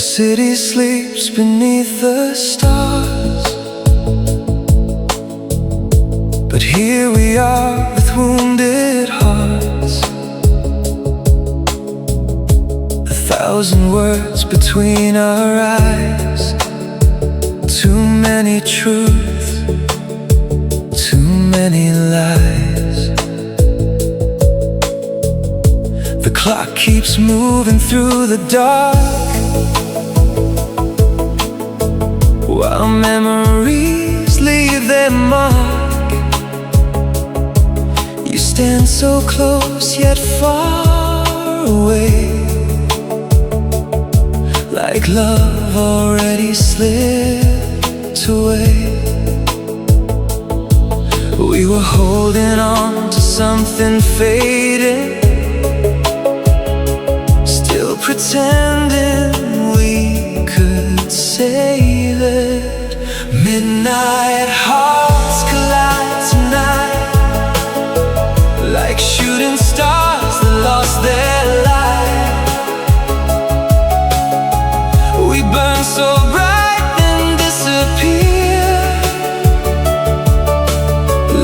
city sleeps beneath the stars, but here we are with wounded hearts. 1,000 words between our eyes, too many truths, too many lies. The clock keeps moving through the dark, while memories leave their mark. You stand so close yet far away, like love already slipped away. We were holding on to something fading, still pretending we could save it. Midnight hearts collide tonight, like shooting stars that lost their light. We burn so bright then disappear,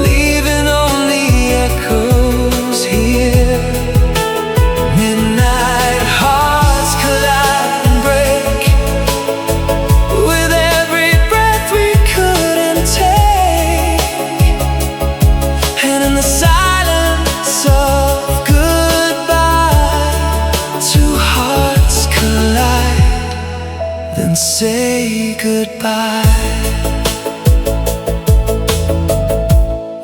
leaving only echoes here. Midnight hearts collide and break, with every breath we couldn't take. And in the silence of goodbye, two hearts collide, then say goodbye.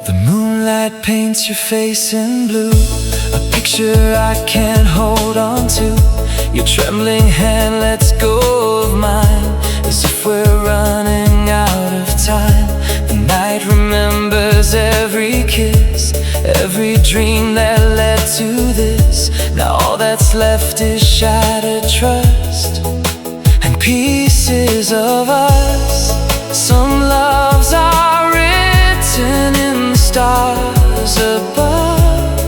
The moonlight paints your face in blue, a picture I can't hold on to. Your trembling hand lets go of mine, as if we're running out of time. The night remembers every kiss, every dream that led to this. Now all that's left is shattered trust and pieces of us. Some loves are written in the stars above,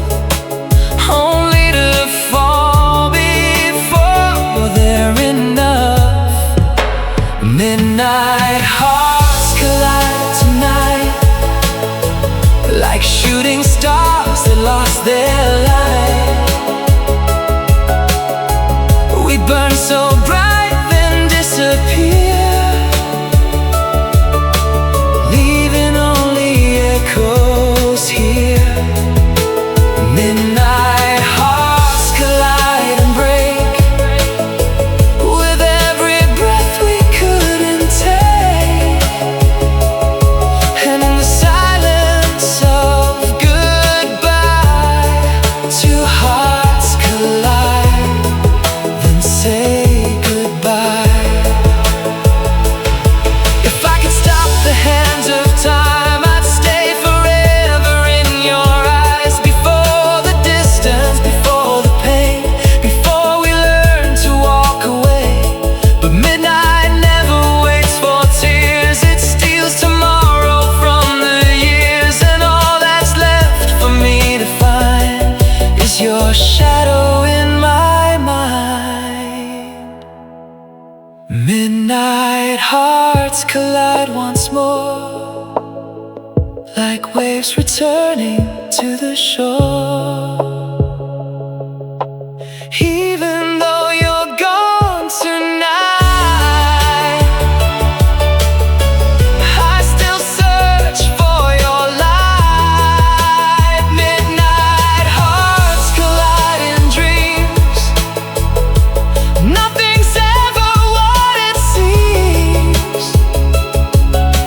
only to fall before they're enough. Midnight hearts collide tonight, like shooting stars that lost their light. We burn so bright then disappear, leaving only echoes here. Midnight hearts collide and break, with every breath we couldn't take. And in the silence of goodbye, two hearts collide, then say goodbye. If I could stop the hands of time, I'd stay forever in your eyes. Before the distance, before the pain, before we learn to walk away. But midnight never waits for tears, it steals tomorrow from the years. And all that's left for me to find is your shadow in my mind. Midnight hearts collide once more, like waves returning to the shore. Even though you're gone tonight, I still search for your light. Midnight hearts collide in dreams, nothing's ever what it seems.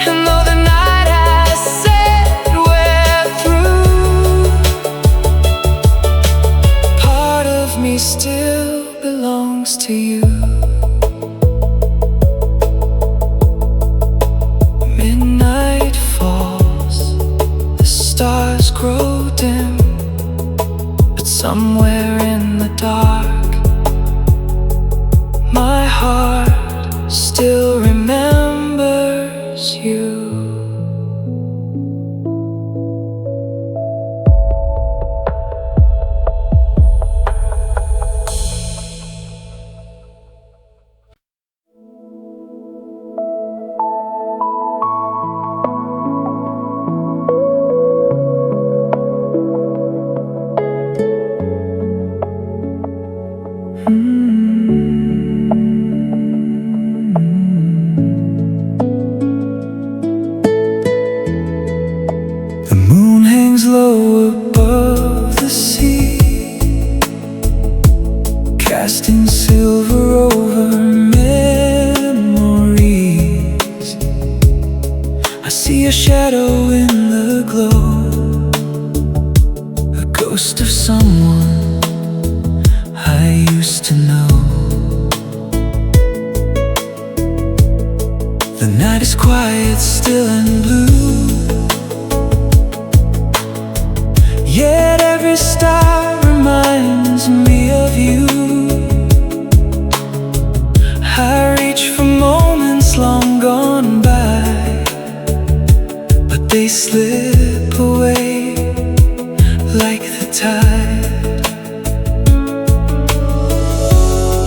And though the night has said we're through, part of me still belongs to you. Midnight falls, the stars grow dim, but somewhere in the dark, my heart still remembers you. night is quiet, still and blue, yet every star reminds me of you. I reach for moments long gone by, but they slip away like the tide.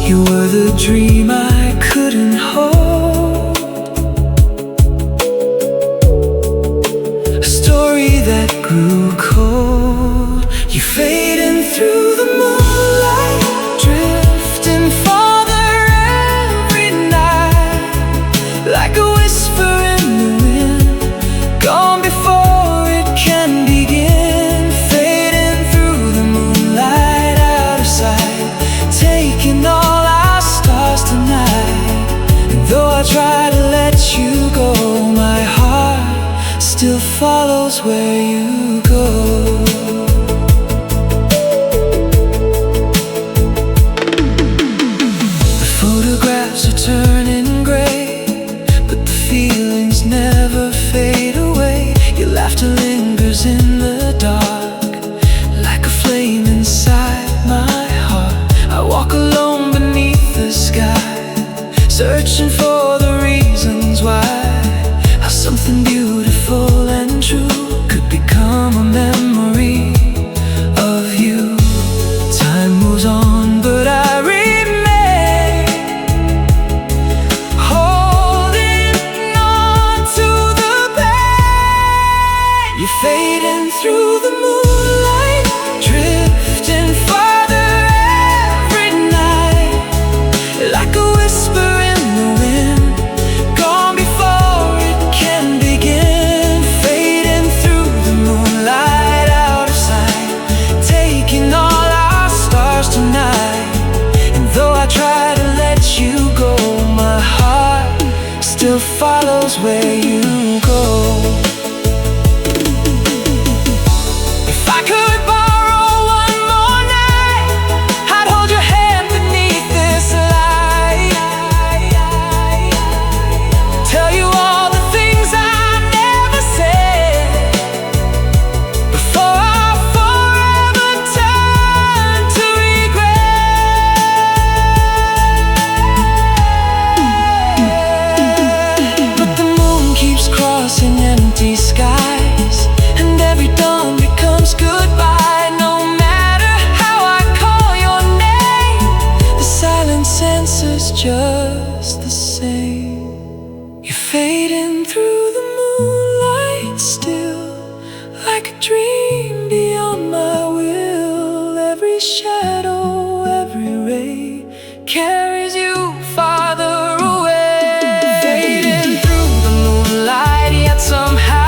You were the dream I couldn't hold, a story that grew cold. You fade in through the moonlight, drifting farther every night, like a whisper in the wind, gone before it can begin. Fading through the moonlight, out of sight, taking all our stars tonight. And though I try to let you go, my heart still follows where you go. Turning gray, but the feelings never fade away. Your laughter lingers in the dark, like a flame inside my heart. I walk alone beneath the sky, searching for the reasons why. How something beautiful and true could become a memory of you. Time moves on, but I remain fading through the moonlight, drifting farther every night, like a whisper in the wind, gone before it can begin. Fading through the moonlight, out of sight, taking all our stars tonight. And though I try to let you go, my heart still follows where you go. Empty skies, and every dawn becomes goodbye. No matter how I call your name, the silence answers just the same. You're fading through the moonlight still, like a dream beyond my will. Every shadow, every ray carries you farther away. Fading through the moonlight, yet somehow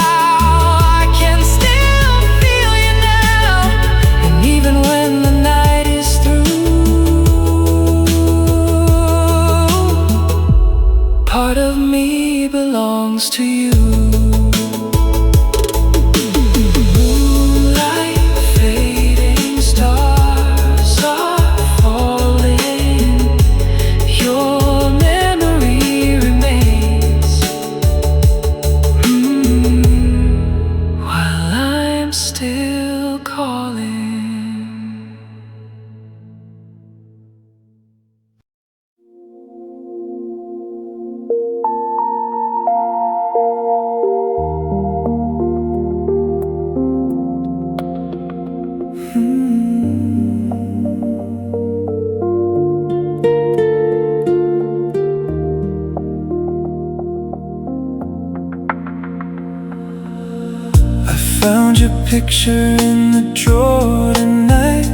I can still feel you now. And even when the night is through, part of me belongs to you. Found your picture in the drawer tonight,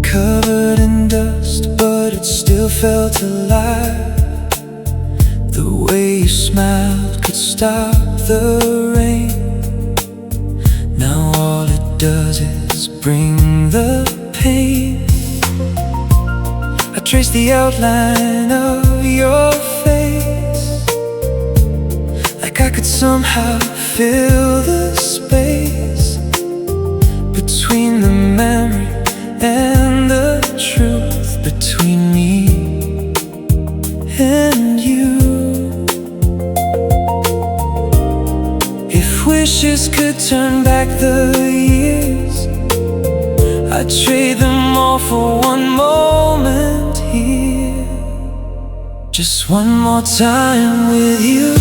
covered in dust, but it still felt alive. The way you smiled could stop the rain. Now all it does is bring the pain. I traced the outline of your face, like I could somehow fill the space between the memory and the truth, between me and you. wishes could turn back the years, I'd trade them all for one moment here. Just one more time with you.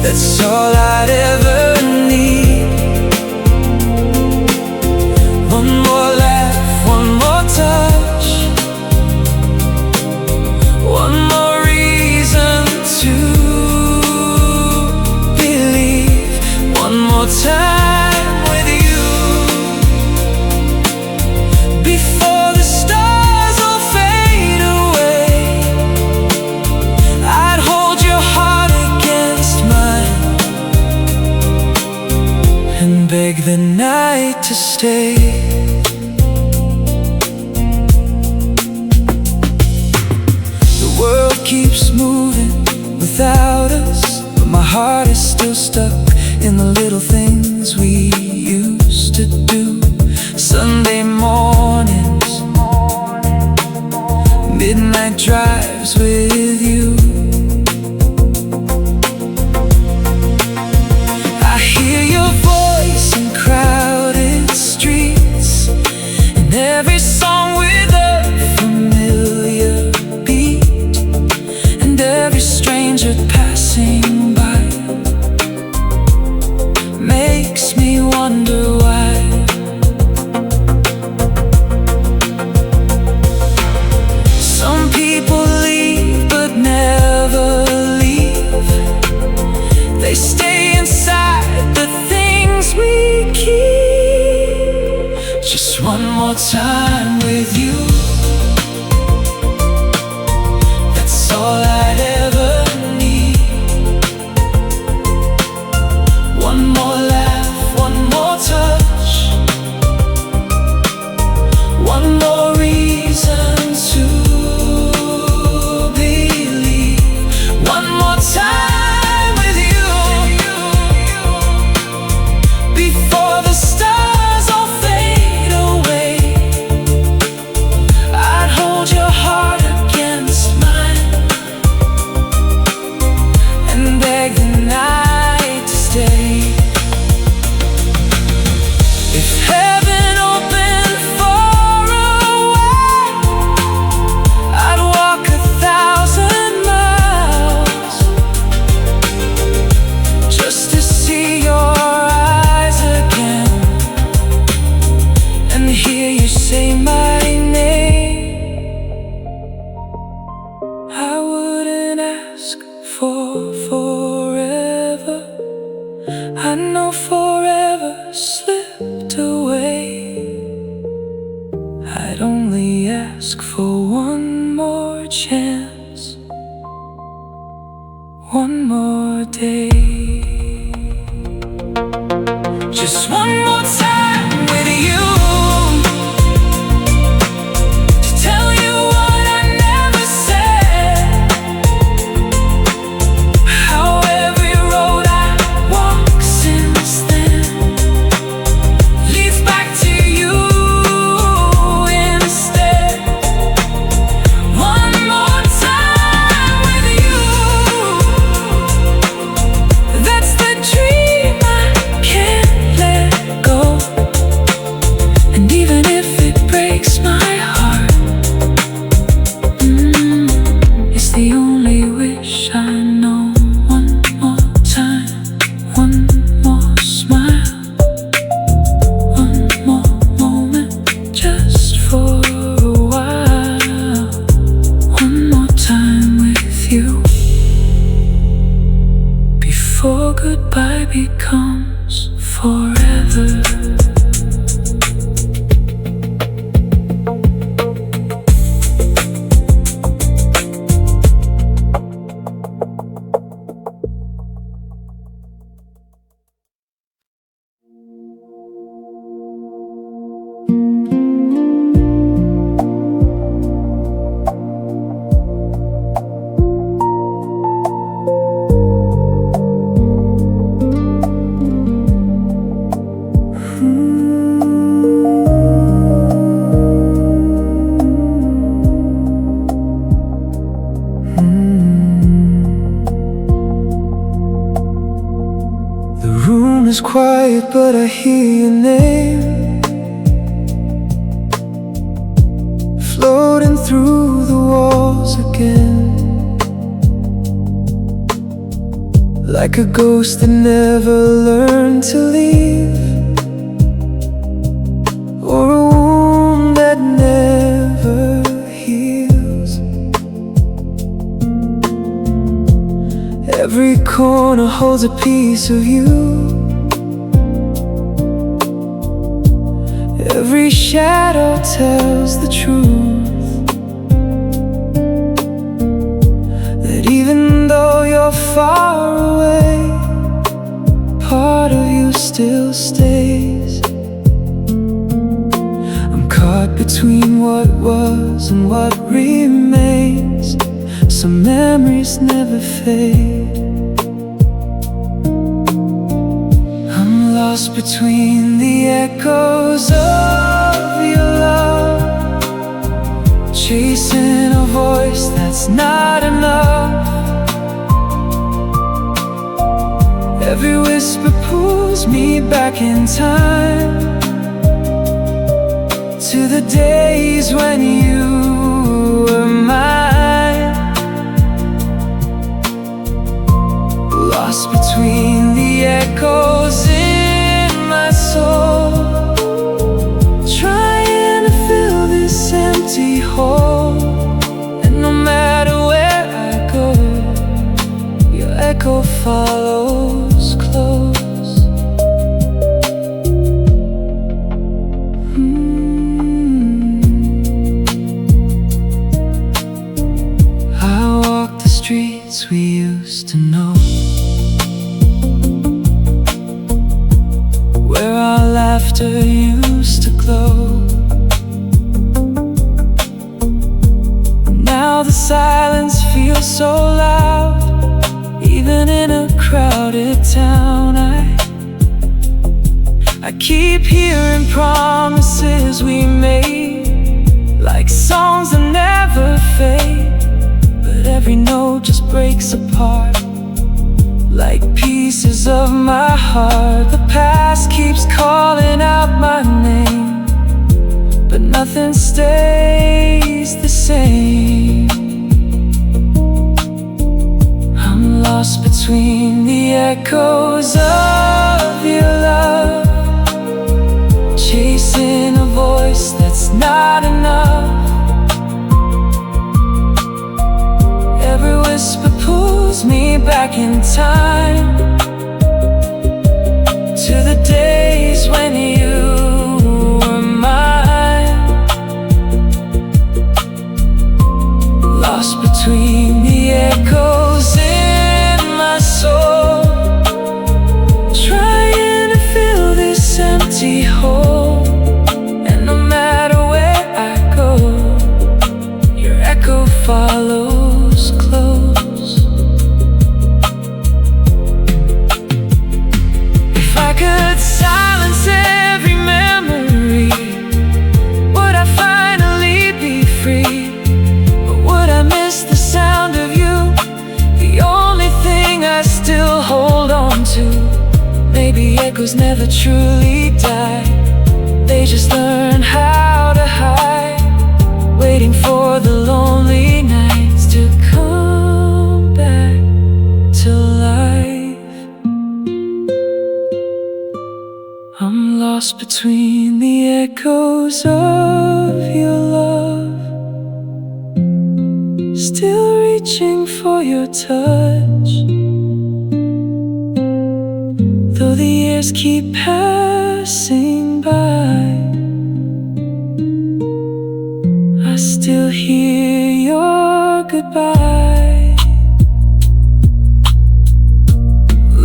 That's all I'd ever need. One more laugh, one more touch, one more reason to believe. One more time with you, before the stars all fade away. I'd hold your heart against mine and beg the night to stay. The world keeps moving without us, but my heart is still stuck in the little things we used to do. Sunday mornings, midnight drives with you. I hear your voice in crowded streets, and every song with a familiar beat, and every stranger passing by makes me wonder why. Some people leave but never leave. They stay inside the things we keep. Just one more time with you. That's all I'd ever need. One more laugh, one more touch, one more reason to believe. One more time with you, before the stars all fade away. I'd hold your heart against mine and beg the night to stay. If heaven opened far away, I'd walk 1,000 miles just to see your eyes again and hear you say my name. I wouldn't ask for forever. I know forever slipped away. I'd only ask for one more chance, one more day. Just one more time with you, to tell you what I never said. How every road I walk since then leads back to you instead. One more quiet, but I hear your name floating through the walls again, like a ghost that never learned to leave, or a wound that never heals. Every corner holds a piece of you. Every shadow tells the truth, that even though you're far away, part of you still stays. I'm caught between what was and what remains. Some memories never fade. I'm lost between the echoes of your love, chasing a voice that's not enough. Every whisper pulls me back in time, to the days when you were mine. Lost between the echoes in my soul, trying to fill this empty hole. And no matter where I go, your echo follows close. I walk the streets we used to know, where our laughter used to glow. Now the silence feels so loud, even in a crowded town. I keep hearing promises we made, like songs that never fade, but every note just breaks apart, like pieces of my heart. The past keeps calling out my name, but nothing stays the same. I'm lost between the echoes of your love, chasing a voice that's not enough. Every whisper pulls me back in time, to the days when you were mine. Lost between the echoes in my soul, trying to fill this empty hole. And no matter where I go, your echo follows close. If I could silence every memory, would I finally be free? Or would I miss the sound of you, the only thing I still hold on to? Maybe echoes never truly die, they just learn how to hide, waiting for the lonely nights to come back to life. I'm lost between the echoes of your love, still reaching for your touch, though the years keep passing by. I still hear your goodbye.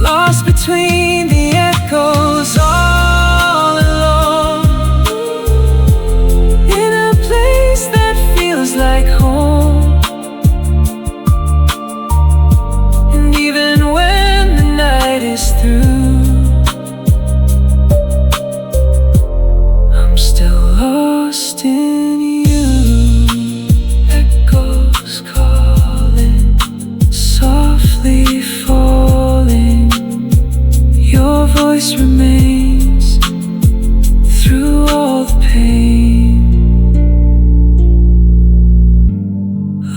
Lost between the echoes all alone, in a place that feels like home. And even when the night is through, I'm still lost in you. Echoes calling.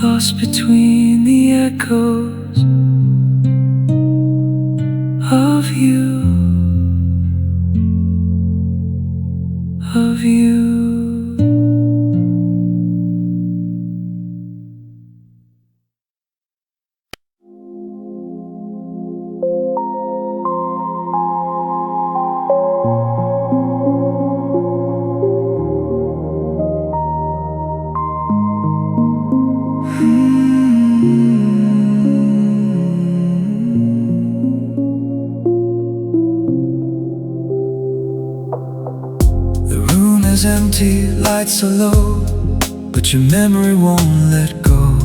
lost between the echoes of you, of you. Empty, lights are low, but your memory won't let go.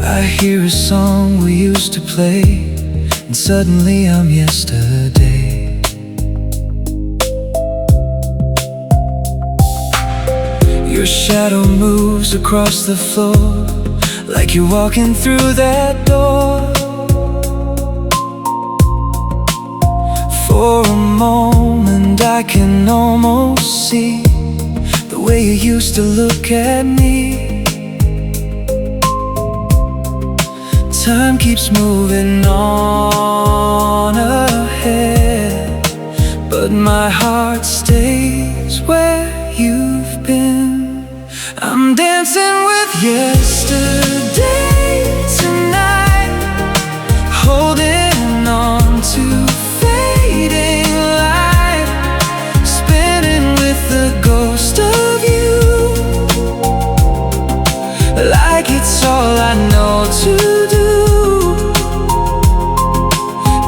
I hear a song we used to play, and suddenly I'm yesterday. Your shadow moves across the floor, like you're walking through that door. For a moment I can almost see the way you used to look at me. Time keeps moving on ahead, but my heart stays where you've been. I'm dancing with yesterday tonight, holding on to light, spinning with the ghost of you, like it's all I know to do.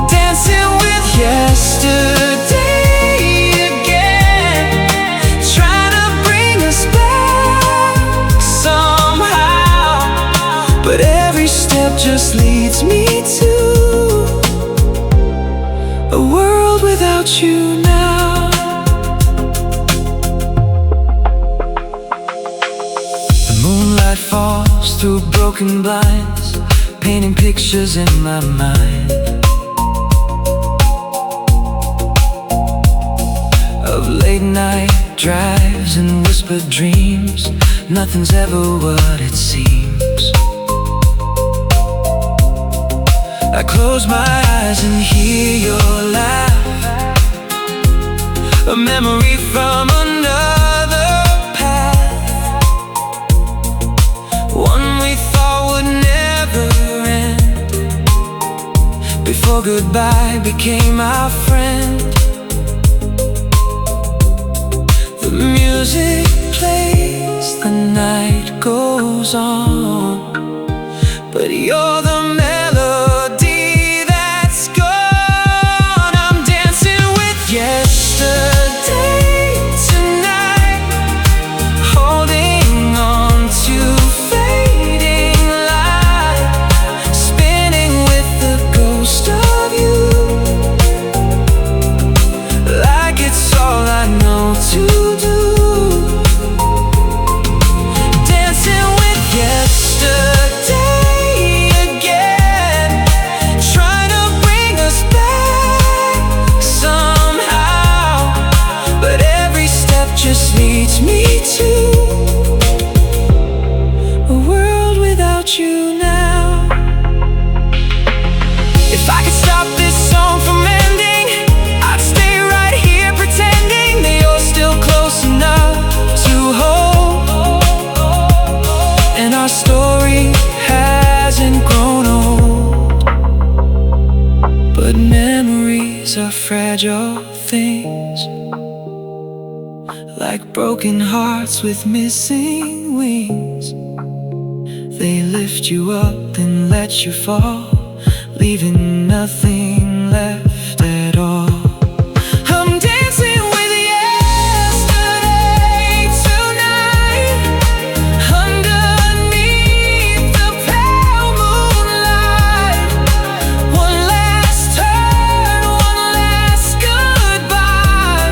Dancing with yesterday again, trying to bring us back somehow, but every step just leads me to a world without you now. The moonlight falls through broken blinds, painting pictures in my mind of late night drives and whispered dreams. Nothing's ever what it seems. I close my eyes and hear your laugh, a memory from another path, one we thought would never end, before goodbye became our friend. The music plays, the night goes on, but you're the melody that's gone. I'm dancing with yesterday tonight, holding on to fading light, spinning with the ghost of you, like it's all I know to do. Dancing with yesterday again, trying to bring us back somehow, but every step just leads me to a world without you now. If I could stop this song from ending, I'd stay right here pretending that you're still close enough to hold, and our story hasn't grown old. But memories are fragile things, like broken hearts with missing wings. They lift you up and let you fall, leaving nothing left at all. I'm dancing with yesterday tonight, underneath the pale moonlight. One last turn, one last goodbye,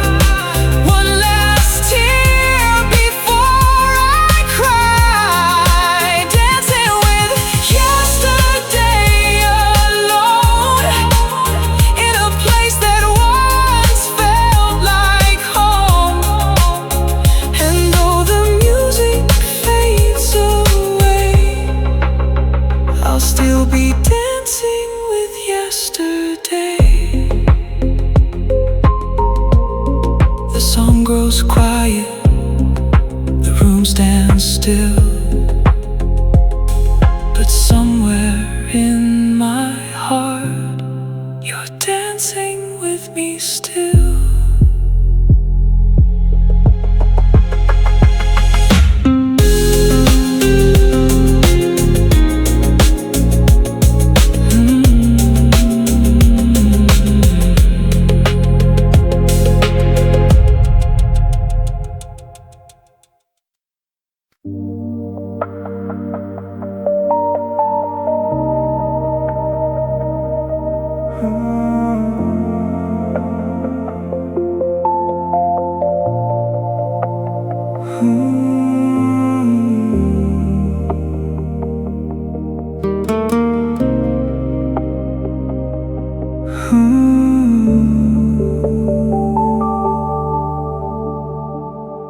one last tear before I cry. Dancing with yesterday alone in quiet, the room stands still. But somewhere in my heart, you're dancing with me still.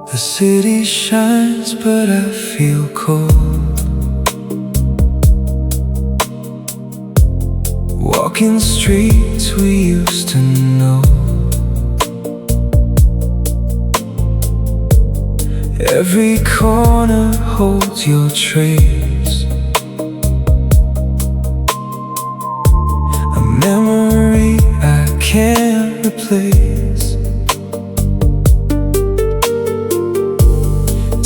The city shines, but I feel cold. Walking streets we used to know. Every corner holds your trace, a memory I can't replace.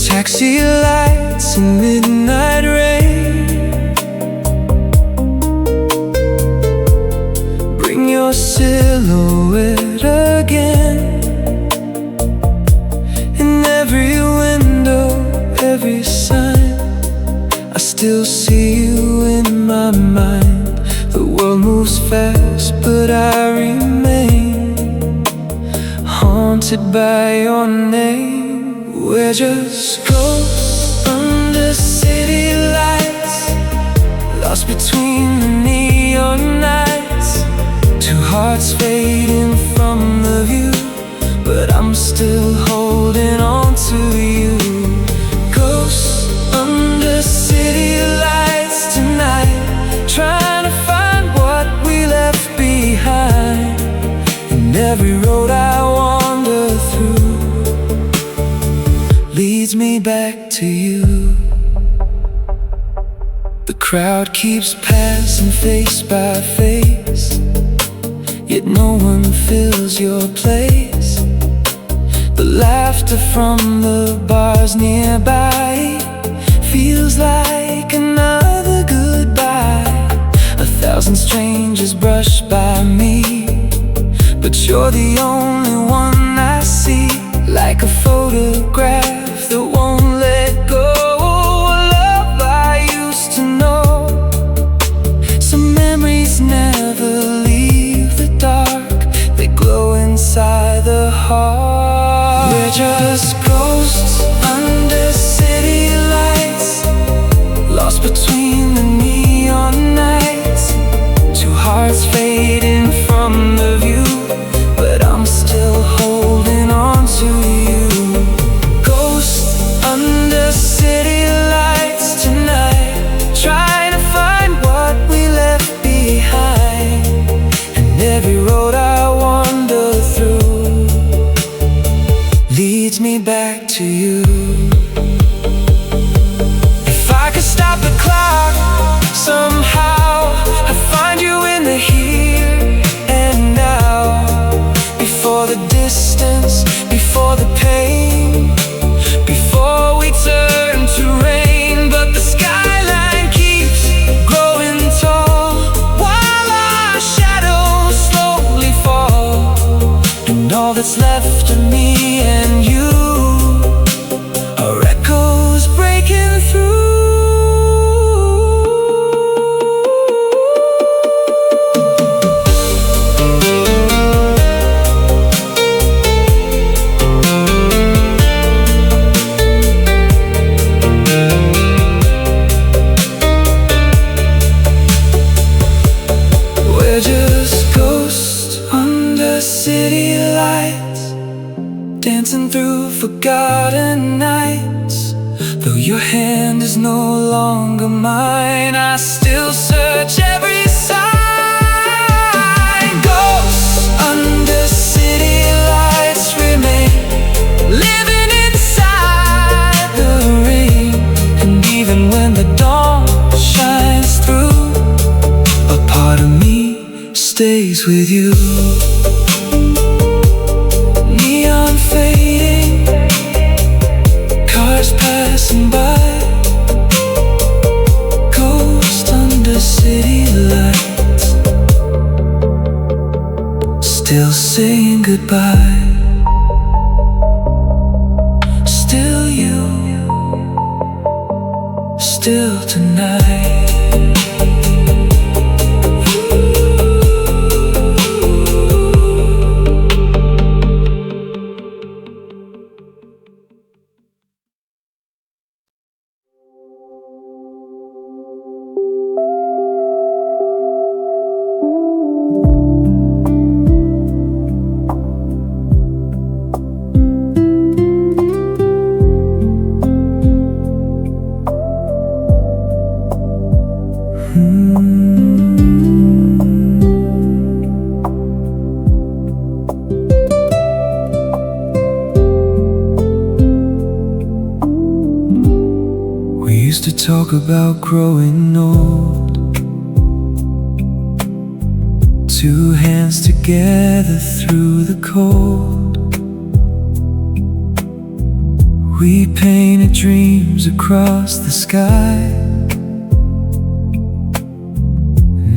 Taxi lights and midnight rain, bring your silhouette again. In every window, every sign, I still see you in my mind. The world moves fast, but I remain haunted by your name. We're just ghosts under city lights, lost between the neon nights. Two hearts fading from the view, but I'm still holding on to you. Ghosts under city lights tonight, trying to find what we left behind. And every road I wander through leads me back to you. The crowd keeps passing face by face, yet no one fills your place. The laughter from the bars nearby feels like another goodbye. 1,000 strangers brush by me, but you're the only one I see. Like a photograph that won't let go, a love I used to know. Some memories never leave the dark, they glow inside the heart. We're just ghosts under city lights, lost between the neon nights. Two hearts fading from the view, but I'm still holding on to you. Ghosts under city lights tonight, trying to find what we left behind. And every road I wander through leads me back to you. If I could stop the clock somehow, I'd find you in the here and now. Before the distance, before the pain, before we turn to rain. But the skyline keeps growing tall, while our shadows slowly fall. And all that's left of me and you are echoes breaking through. We're just ghosts under city lights, dancing through forgotten nights. Though your hand is no longer mine, I still search every sign. Ghosts under city lights remain, living days with you. Neon fading, cars passing by, ghost under city lights, still saying goodbye. Still you, still tonight. Talk about growing old, two hands together through the cold. We painted dreams across the sky.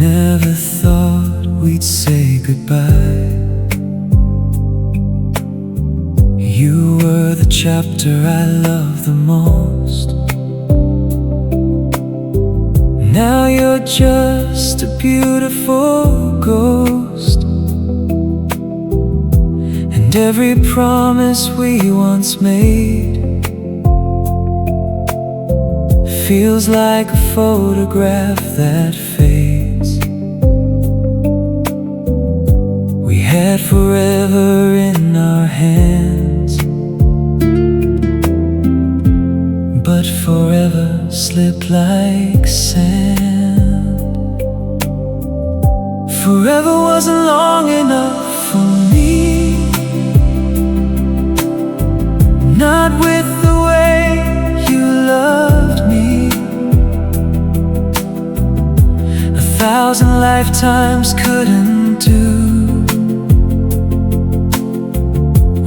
Never thought we'd say goodbye. You were the chapter I loved the most. Now you're just a beautiful ghost, and every promise we once made feels like a photograph that fades. We had forever in our hands, but forever slipped like sand. Forever wasn't long enough for me, not with the way you loved me. 1,000 lifetimes couldn't do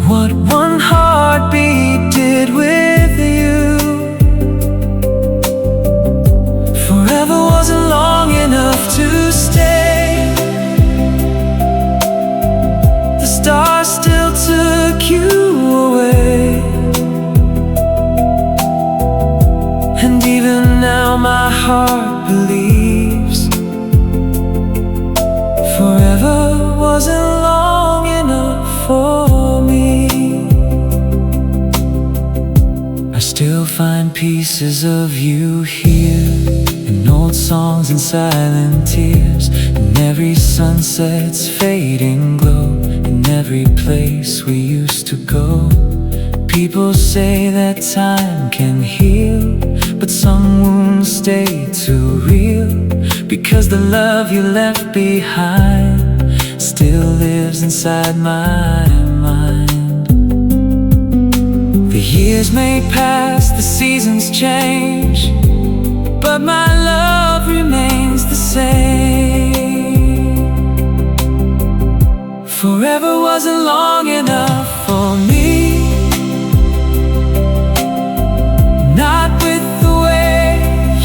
what one heartbeat did with you. Forever wasn't long enough to stay. The stars still took you away, and even now my heart believes forever wasn't long enough for me. I still find pieces of you here, in old songs and silent tears, in every sunset's fading glow, in every place we used to go. People say that time can heal, but some wounds stay too real, because the love you left behind still lives inside my mind. The years may pass, the seasons change, but my love remains the same. Forever wasn't long enough for me, not with the way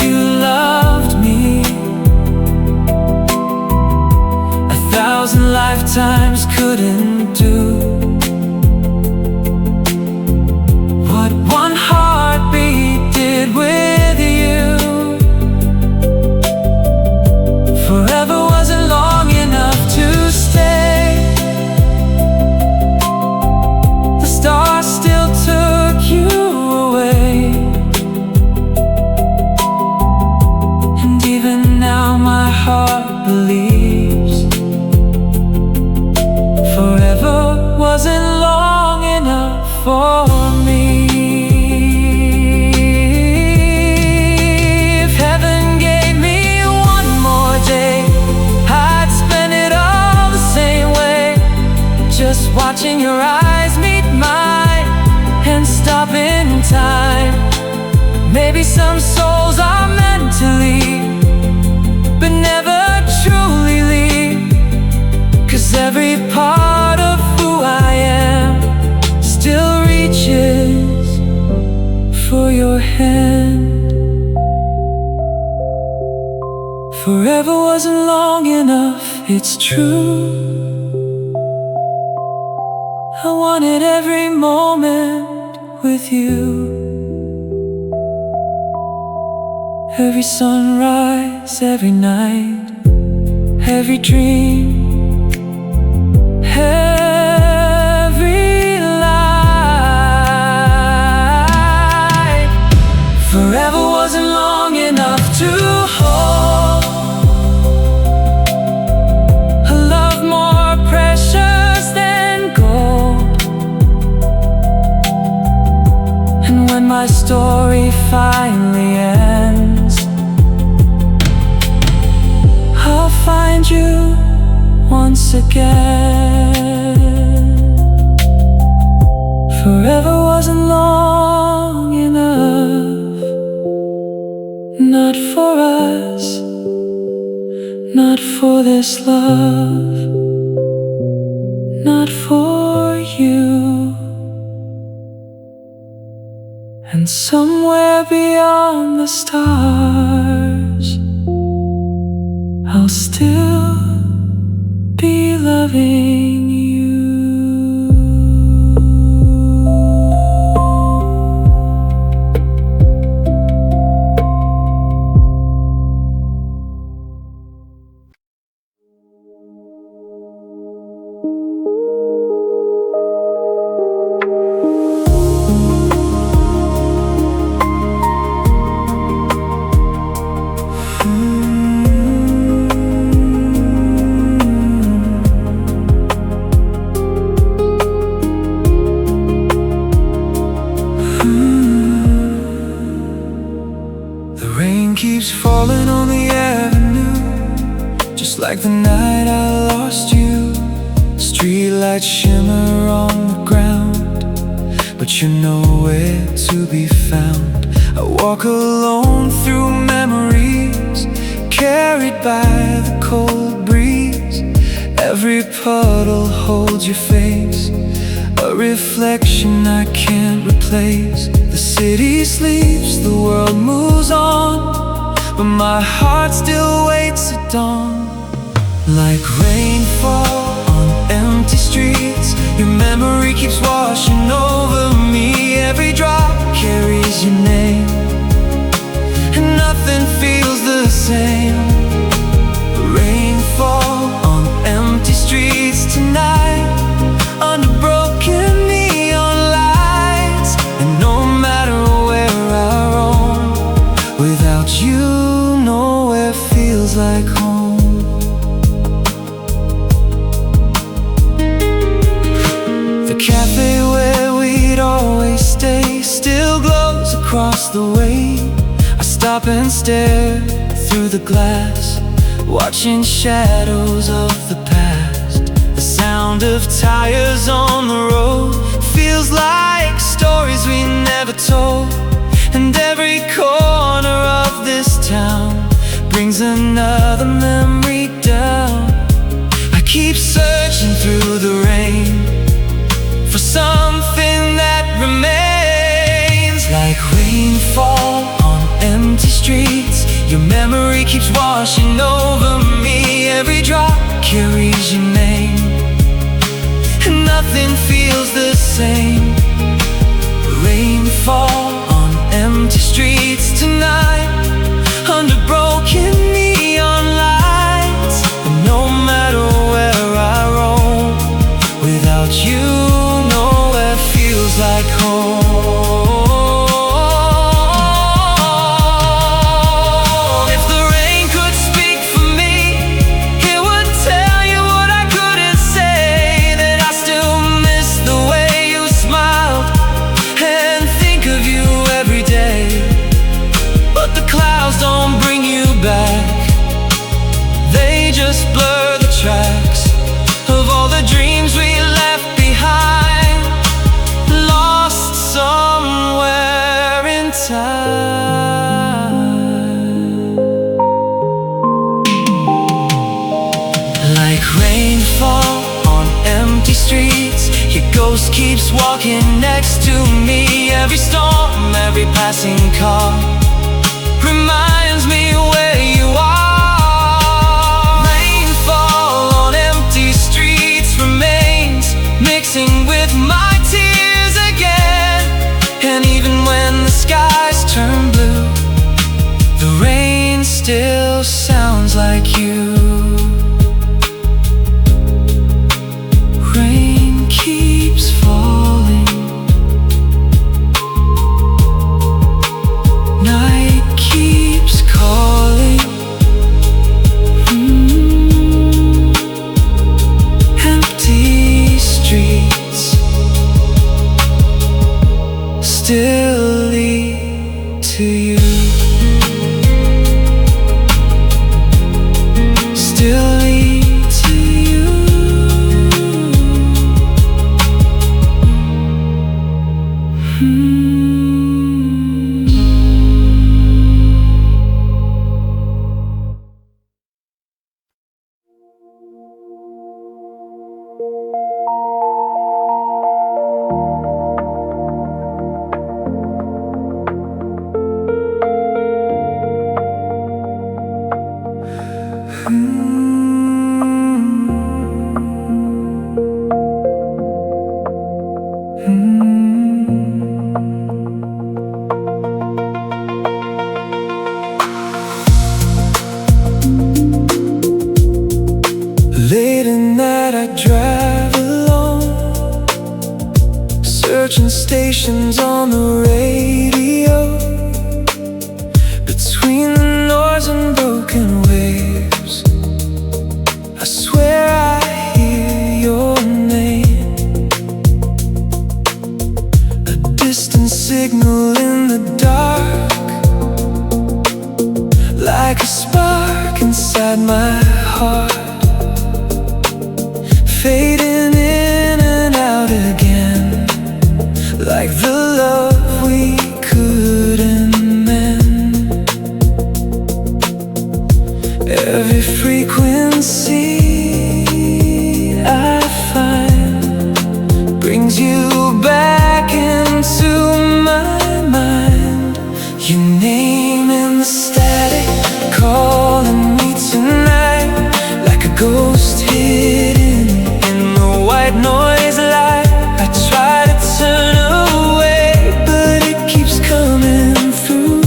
you loved me. 1,000 lifetimes couldn't do what one heartbeat did with you. Forever wasn't long enough to stay. The stars still took you away, and even now my heart believes forever wasn't long enough for me. If heaven gave me one more day, I'd spend it all the same way, just watching your eyes meet mine and stop in time. Maybe some souls are meant to leave, but never truly leave. every part of who I am still reaches for your hand. Forever wasn't long enough, it's true. I wanted every moment with you. Every sunrise, every night, every dream, every light. Forever wasn't long enough to hold a love more precious than gold. And when my story finally ends, I'll find you once again. Forever wasn't long enough, not for us, not for this love, not for you. And somewhere beyond the stars, I'll still be loving you. Keeps falling on the avenue, just like the night I lost you. Streetlights shimmer on the ground, but you're nowhere to be found. I walk alone through memories, carried by the cold breeze. Every puddle holds your face, a reflection I can't replace. The city sleeps, the world moves on, but my heart still waits at dawn. Like rainfall on empty streets, your memory keeps washing over me. Every drop carries your name, and nothing feels the same. Rainfall on empty streets tonight, under broken neon lights. And no matter where I roam, without you nowhere feels like home. The cafe where we'd always stay still glows across the way. I stop and stare through the glass, watching shadows of the past. The sound of tires on the road feels like stories we never told. And every corner of this town brings another memory down. I keep searching through the rain for something that remains. Like rainfall on empty streets, your memory keeps washing over me. Every drop carries your name, and nothing feels the same. Rainfall on empty streets tonight, under broken neon lights. And no matter where I roam, without you nowhere feels like home. If the rain could speak for me, it would tell you what I couldn't say. That I still miss the way you smiled and think of you every day. But the clouds don't bring you back, they just blur the tracks of all the dreams we left behind, lost somewhere. keeps walking next to me. Every storm, every passing car reminds me where you are. Rainfall on empty streets remains, mixing with my tears again. And even when the skies turn blue, the rain still sounds like you. Rain keeps falling, night keeps calling. Empty streets still lead to you. Still lead to you. Late at night I drive alone, searching stations on the radio. Between the noise and broken waves, I swear I hear your name. A distant signal in the dark, like a spark inside my heart, fading in and out again, like the love we couldn't mend. Every frequency I find brings you back into my mind. Your name in the static, calling me tonight, like a ghost hidden in the white noise light. I try to turn away, but it keeps coming through.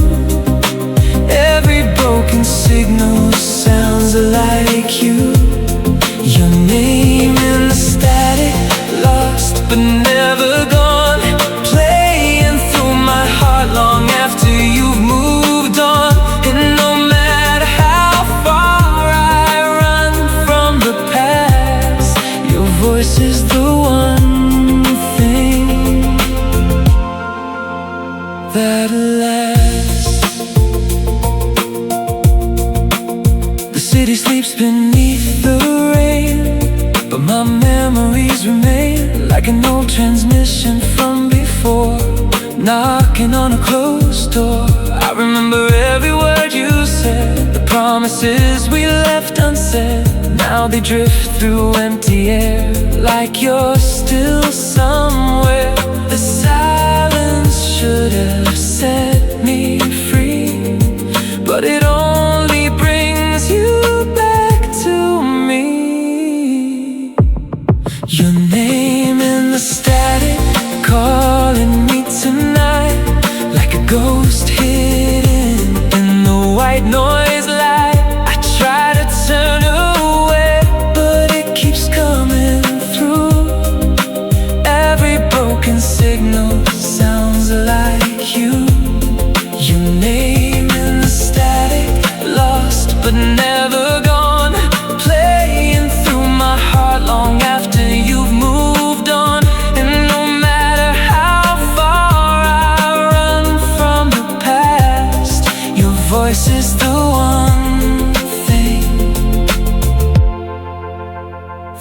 Every broken signal sounds like you. Your name in the static, lost but never gone, playing through my heart long after you've moved on. And no matter how far I run from the past, your voice is the one thing that lasts. The city sleeps beneath the rain, but my memories remain, like an old transmission from before, knocking on a closed door. I remember every word you said, the promises we left unsaid. Now they drift through empty air, like you're still somewhere. The silence should have set me free, but it only brings you back to me. Your name in the static, calling me tonight, like a ghost hidden in the white noise light. I try to turn away, but it keeps coming through. Every broken signal sounds like you. Your name in the static, lost but never gone, playing through my heart long after you've moved on. And no matter how far I run from the past, your voice is the one thing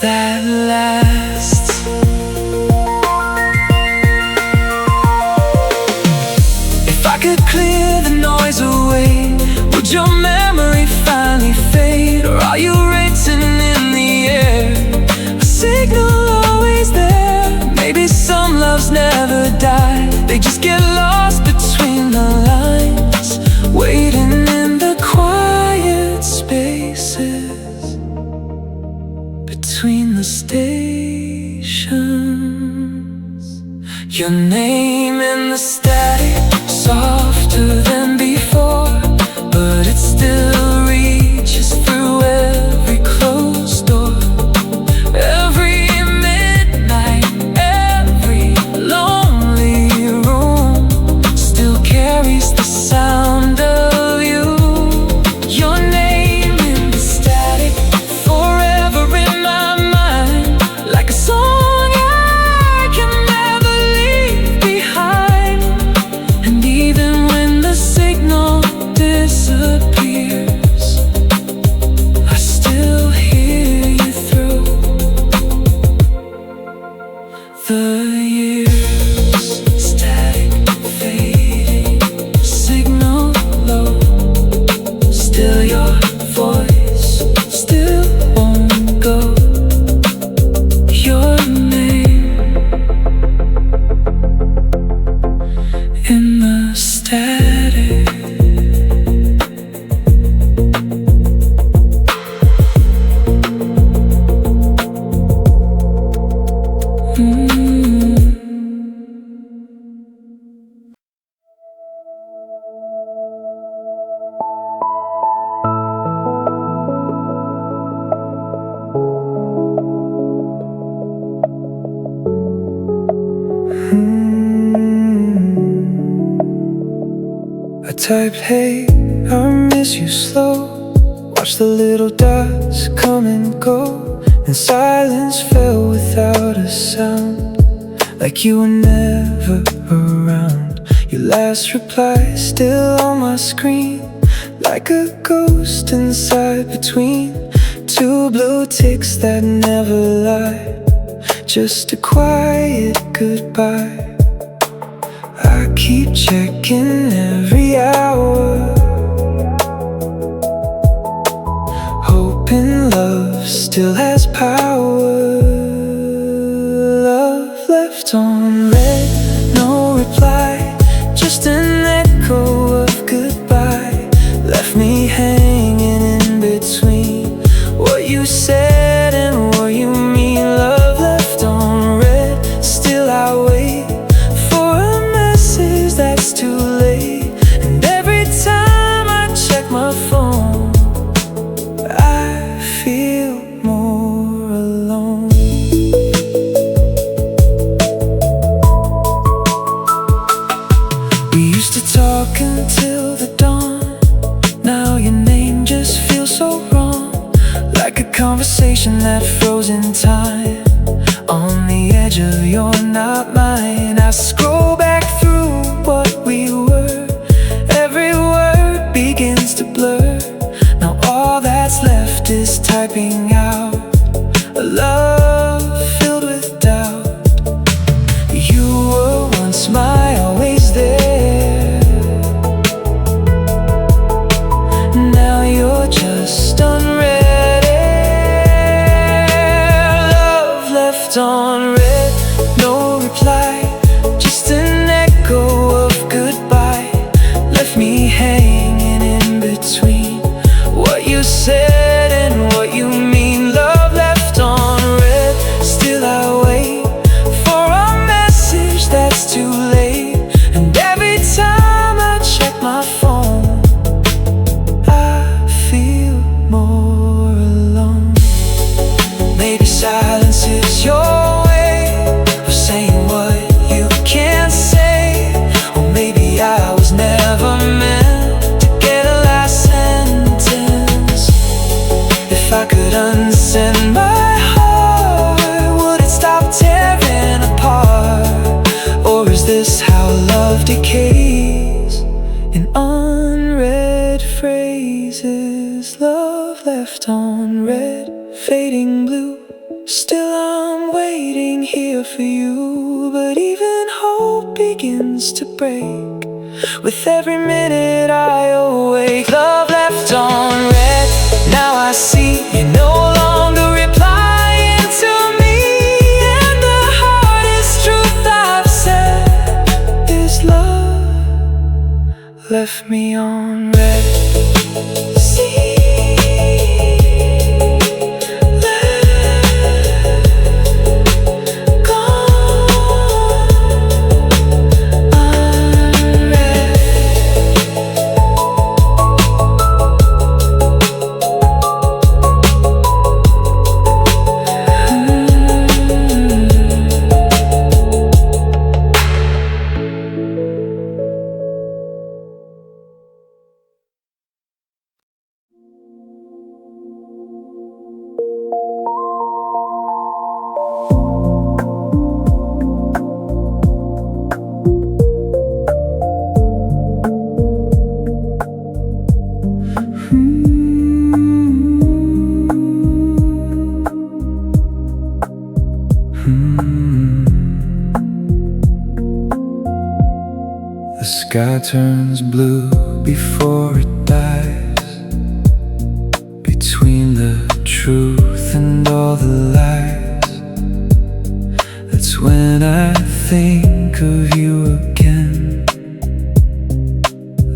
that lasts. If I could clear the noise away, would your memory finally fade? Or are you written in the air, a signal always there? Maybe some the static, softer than before, but it still reaches through every closed door. Every midnight, every lonely room still carries the sound of you. Your name in the static, forever in my mind, like a song I can never leave behind. And even when the signal disappears, I still hear you through the years. Static fading, signal low, still your voice still won't go. Your name in the static. I typed, hey, I miss you slow. Watch the little dots come and go, and silence fell without a sound, like you were never around. Your last reply still on my screen, like a ghost inside between two blue ticks that never lie. Just a quiet goodbye. I keep checking every hour, hoping love still has power. Love left on red, no reply, just an echo of goodbye. Left me hanging in between what you said and what you mean. Love left on red, still I wait for a message that's too late. And every time I check my phone, I feel more alone. We used to talk until the dawn. Now your name just feels so wrong, like a conversation that froze in time, on the edge of you're not mine. I scroll back through what we were, every word begins to blur. Now all that's left is typing out a love filled with doubt. You were once my always there, now you're just unread air. Love left on red, no reply, just an echo of goodbye. Left me hanging in between what you said and what you mean. Love left on red, still I wait for a message that's too late. And every time I check my phone, I feel more alone. Maybe silence is your way of saying what you can't say, or maybe I was never meant to get a last sentence. If I could unsend my heart, would it stop tearing apart? Or is this how love decays in unread phrases? Love left on red, fading blue, still I'm waiting here for you. But even hope begins to break with every minute I awake. Love left on red, now I see you no longer replying to me. And the hardest truth I've said is love left me on red. See, let go. sky turns blue before it dies. Between the truth and all the lies, that's when I think of you again,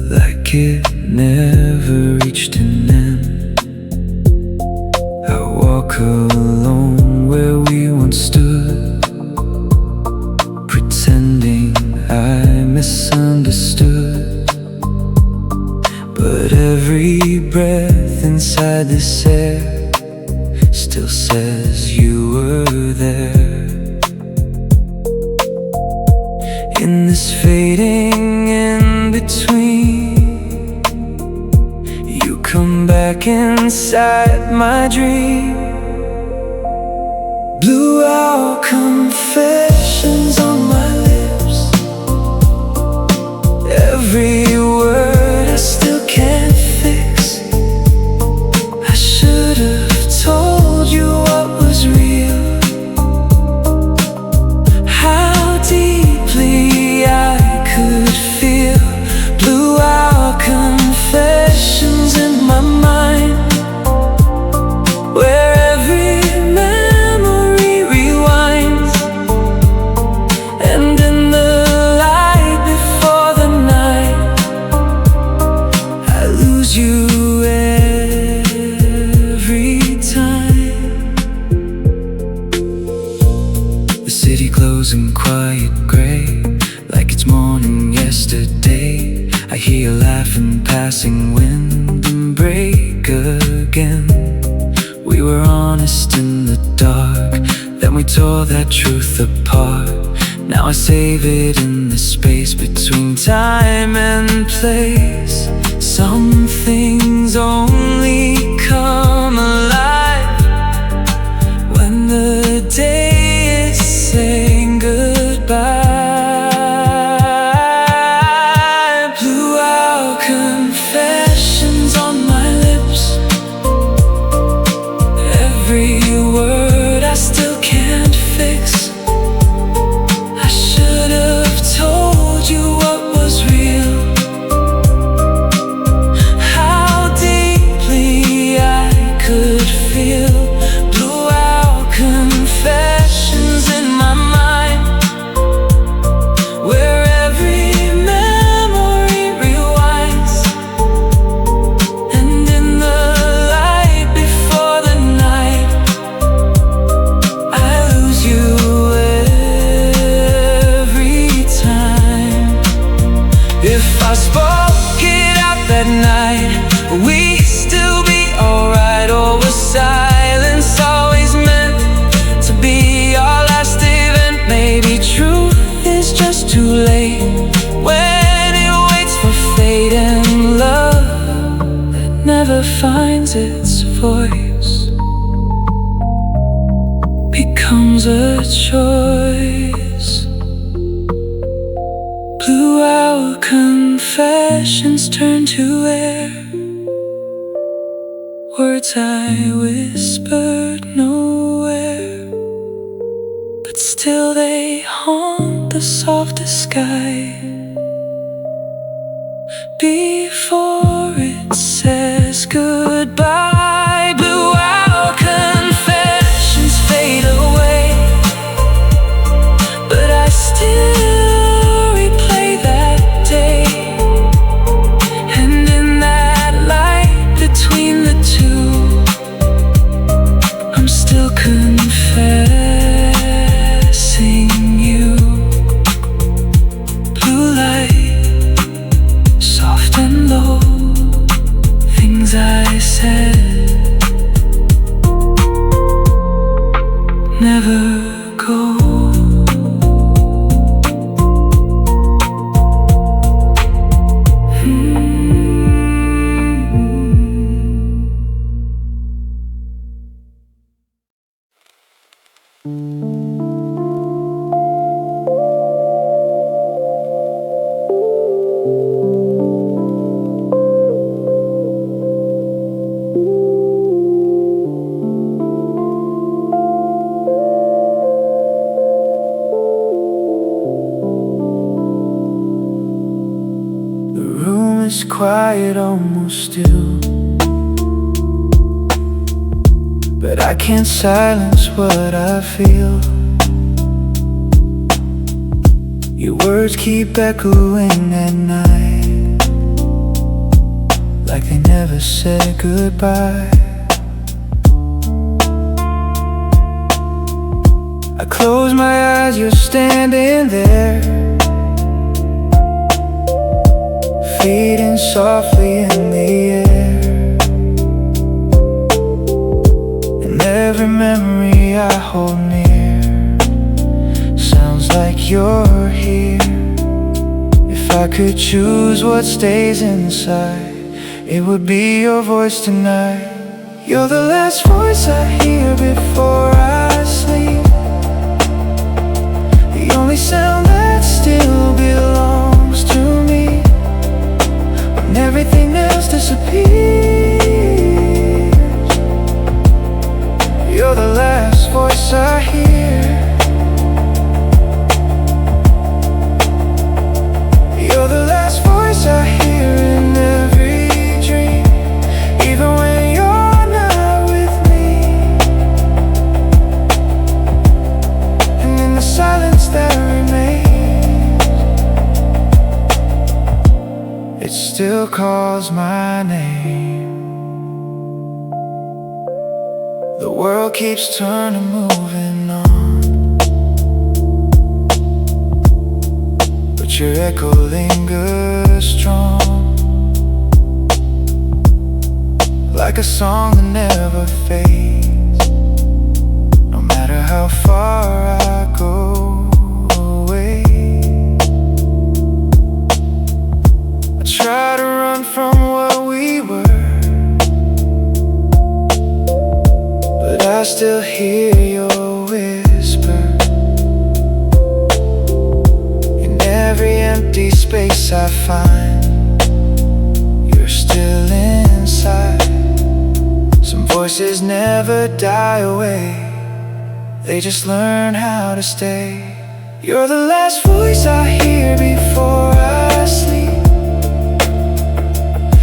like it never reached an end. I walk alone where we once stood, pretending I misunderstood. But every breath inside this air still says you were there. In this fading in between, you come back inside my dream. Blue Hour Confessions on my lips, every word I still can't fix. I should have told you what was real, how deeply I could feel. Blue Hour Confessions in my mind, where every memory rewinds, and in the light before the night, I lose you every time. The city glows in quiet gray, like it's morning yesterday. I hear you laughing, passing wind, and break again. We were honest in the dark, then we tore that truth apart. Now I save it in the space between time and place. Some things only come alive when the day is saying goodbye. Blue Hour Confessions on my lips, every word I still can't fix. I should have told you what was real, how deeply I could feel. Blue Hour Confessions in my mind, where every memory rewinds, and in the light before the night, I lose you every time. If I spoke it out that night, would we still be alright? Or was silence always meant to be our last event? Maybe truth is just too late when it waits for fate, and love that never finds its voice becomes a choice. Blue Hour Confessions turn to air, words I whispered nowhere, but still they haunt the softest sky before it says goodbye. Blue Hour Confessions fade away, but I still replay that day, and in that light between the two, I'm still confessing you. Blue light, soft and low, things I said is quiet, almost still, but I can't silence what I feel. Your words keep echoing at night, like they never said goodbye. I close my eyes, you're standing there, fading softly in the air. And every memory I hold near sounds like you're here. If I could choose what stays inside, it would be your voice tonight. You're the last voice I hear before I sleep, the only sound that still belongs to me when everything else disappears. You're the last voice I hear. You're the last voice I hear in every dream, even when you're not with me. And in the silence that remains, it still calls my name. The world keeps turning, moving on, but your echo lingers strong, like a song that never fades, no matter how far I go away. I try to run from what we were, but I still hear your whisper in every empty space I find. You're still inside. Some voices never die away, they just learn how to stay. You're the last voice I hear before I sleep,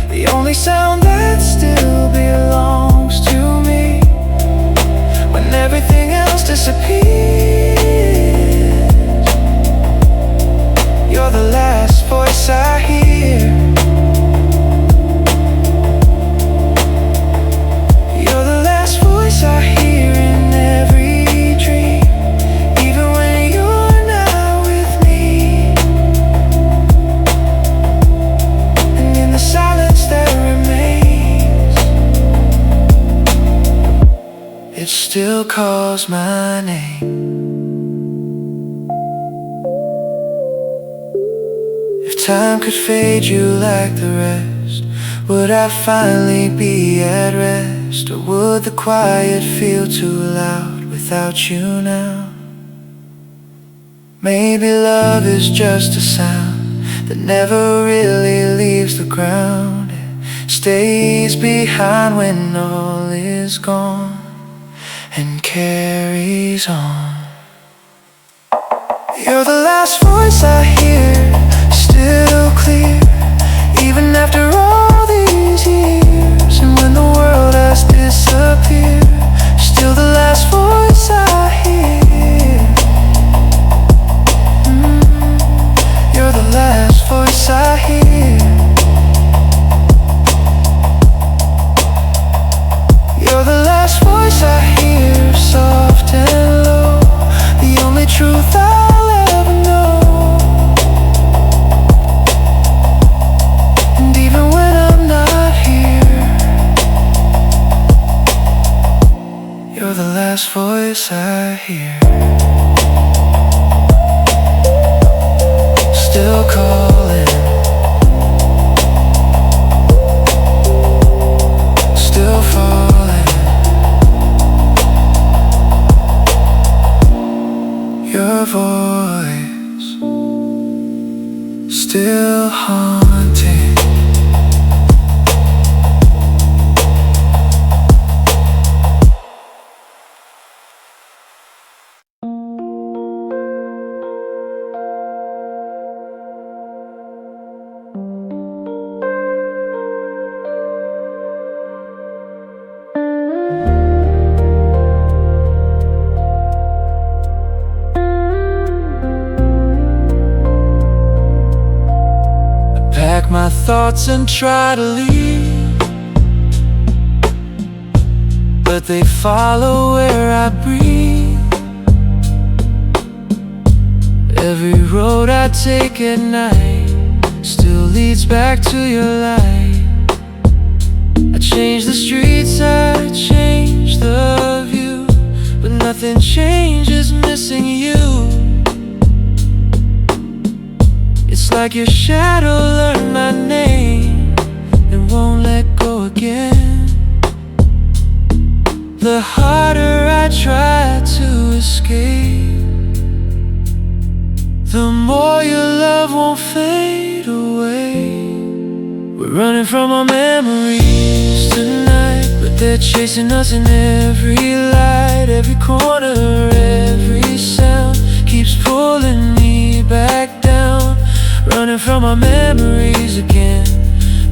the only sound that still belongs to me when everything else disappears. You're the last voice I hear. You're the last voice I hear in every dream, even when you're not with me. And in the silence that remains, it still calls my name. If time could fade you like the rest, would I finally be at rest? Or would the quiet feel too loud without you now? Maybe love is just a sound that never really leaves the ground. It stays behind when all is gone and carries on. You're the last voice I hear, still clear, even after all these years. And when the world has disappeared, still the last voice I hear. You're the last voice I hear. You're the last voice I hear, soft and low, the only truth I'll ever know. And even when I'm not here, you're the last voice I hear. Still calling, still falling. Your voice still haunting. pack my thoughts and try to leave, but they follow where I breathe. Every road I take at night still leads back to your light. I change the streets, I change the view, but nothing changes missing you. It's like your shadow learned my name and won't let go again. The harder I try to escape, the more your love won't fade away. We're running from our memories tonight, but they're chasing us in every light. Every corner, every sound keeps pulling me back down. Running from our memories again,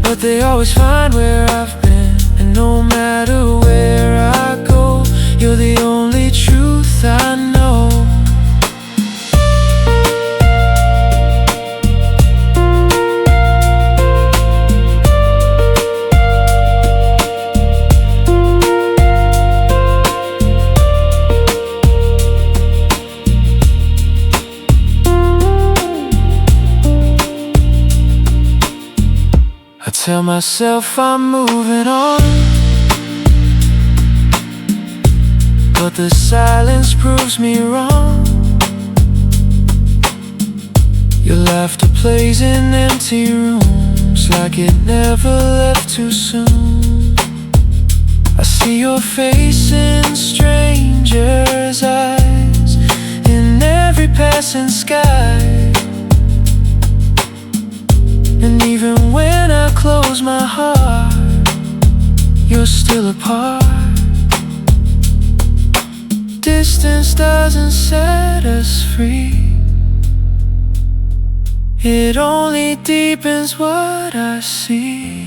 but they always find where I've been. And no matter where I go, you're the only truth I know. Tell myself I'm moving on, but the silence proves me wrong. Your laughter plays in empty rooms like it never left too soon. I see your face in strangers' eyes, in every passing sky. And even when I close my heart, you're still a part. Distance doesn't set us free, it only deepens what I see.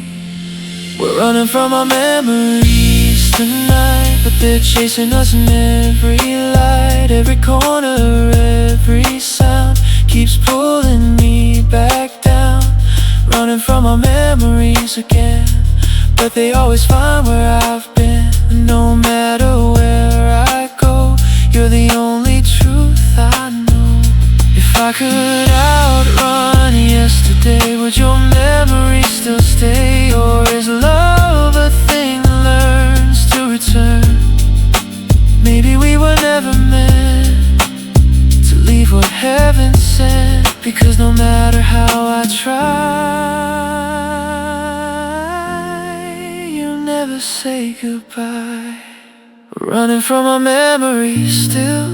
We're running from our memories tonight, but they're chasing us in every light. Every corner, every sound keeps pulling me back down. Running from our memories again, but they always find where I've been. And no matter where I go, you're the only truth I know. If I could outrun yesterday, would your memory still stay? Or is love a thing that learns to return? Maybe we were never meant to leave what heaven sent, because no matter how I try, you never say goodbye. We're running from our memories still,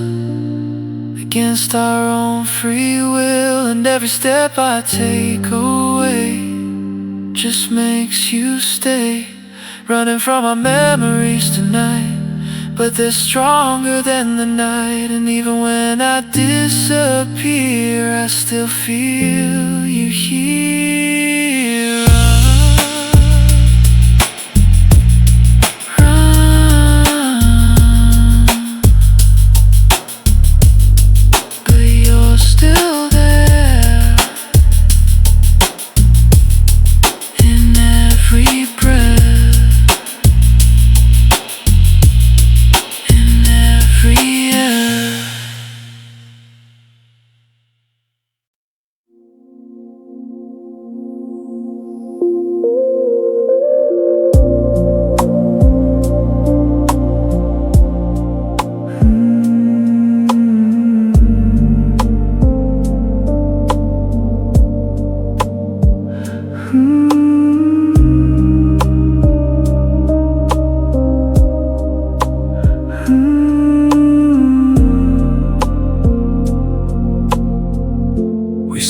against our own free will. And every step I take away just makes you stay. Running from our memories tonight, but they're stronger than the night. And even when I disappear, I still feel you here. Run, but you're still there in every breath.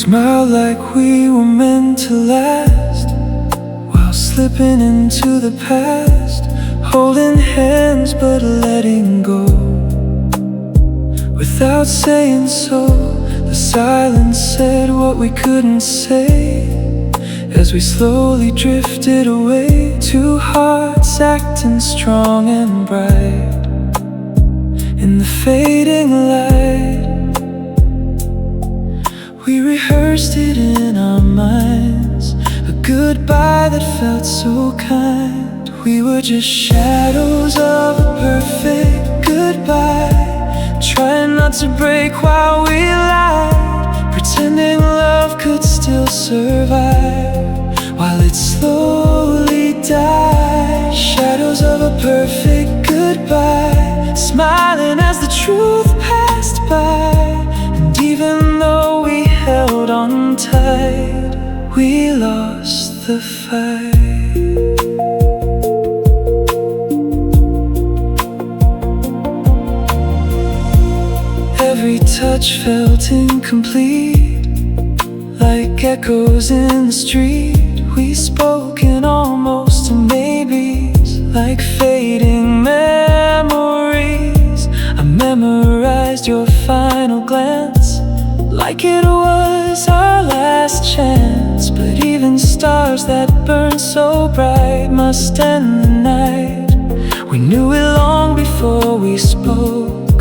Smile like we were meant to last, while slipping into the past. Holding hands but letting go, without saying so. The silence said what we couldn't say, as we slowly drifted away. Two hearts acting strong and bright in the fading light. We rehearsed it in our minds, a that felt so kind. We were just shadows of a perfect goodbye, trying not to break while we lied, pretending love could still survive while it slowly died. Shadows of a perfect goodbye, smiling as the truth passed by. And even though we held on tight, we lost the fight. Every touch felt incomplete, like echoes in the street. We spoke in almost to maybes, like fading memories. I memorized your final glance, like it was our last chance. But even stars that burn so bright must end the night. We knew it long before we spoke.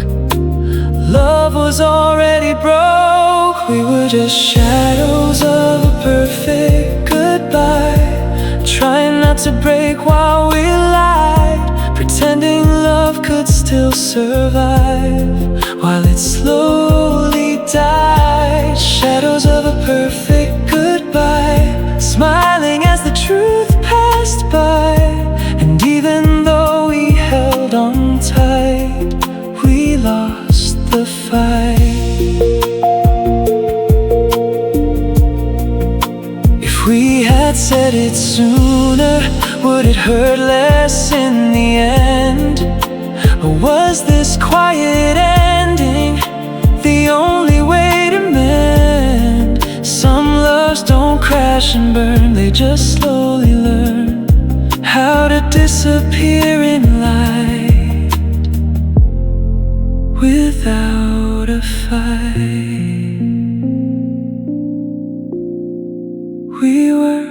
Love was already broke. We were just shadows of a perfect goodbye, trying not to break while we lied, pretending love could still survive while it slowly died. Shadows of a perfect goodbye, smiling as the truth passed by. And even though we held on tight, we lost the fight. If we had said it sooner, would it hurt less in the end? Or was this quiet ending the only way to mend? Some loves don't crash and burn, they just slowly learn how to disappear in light without a fight. We were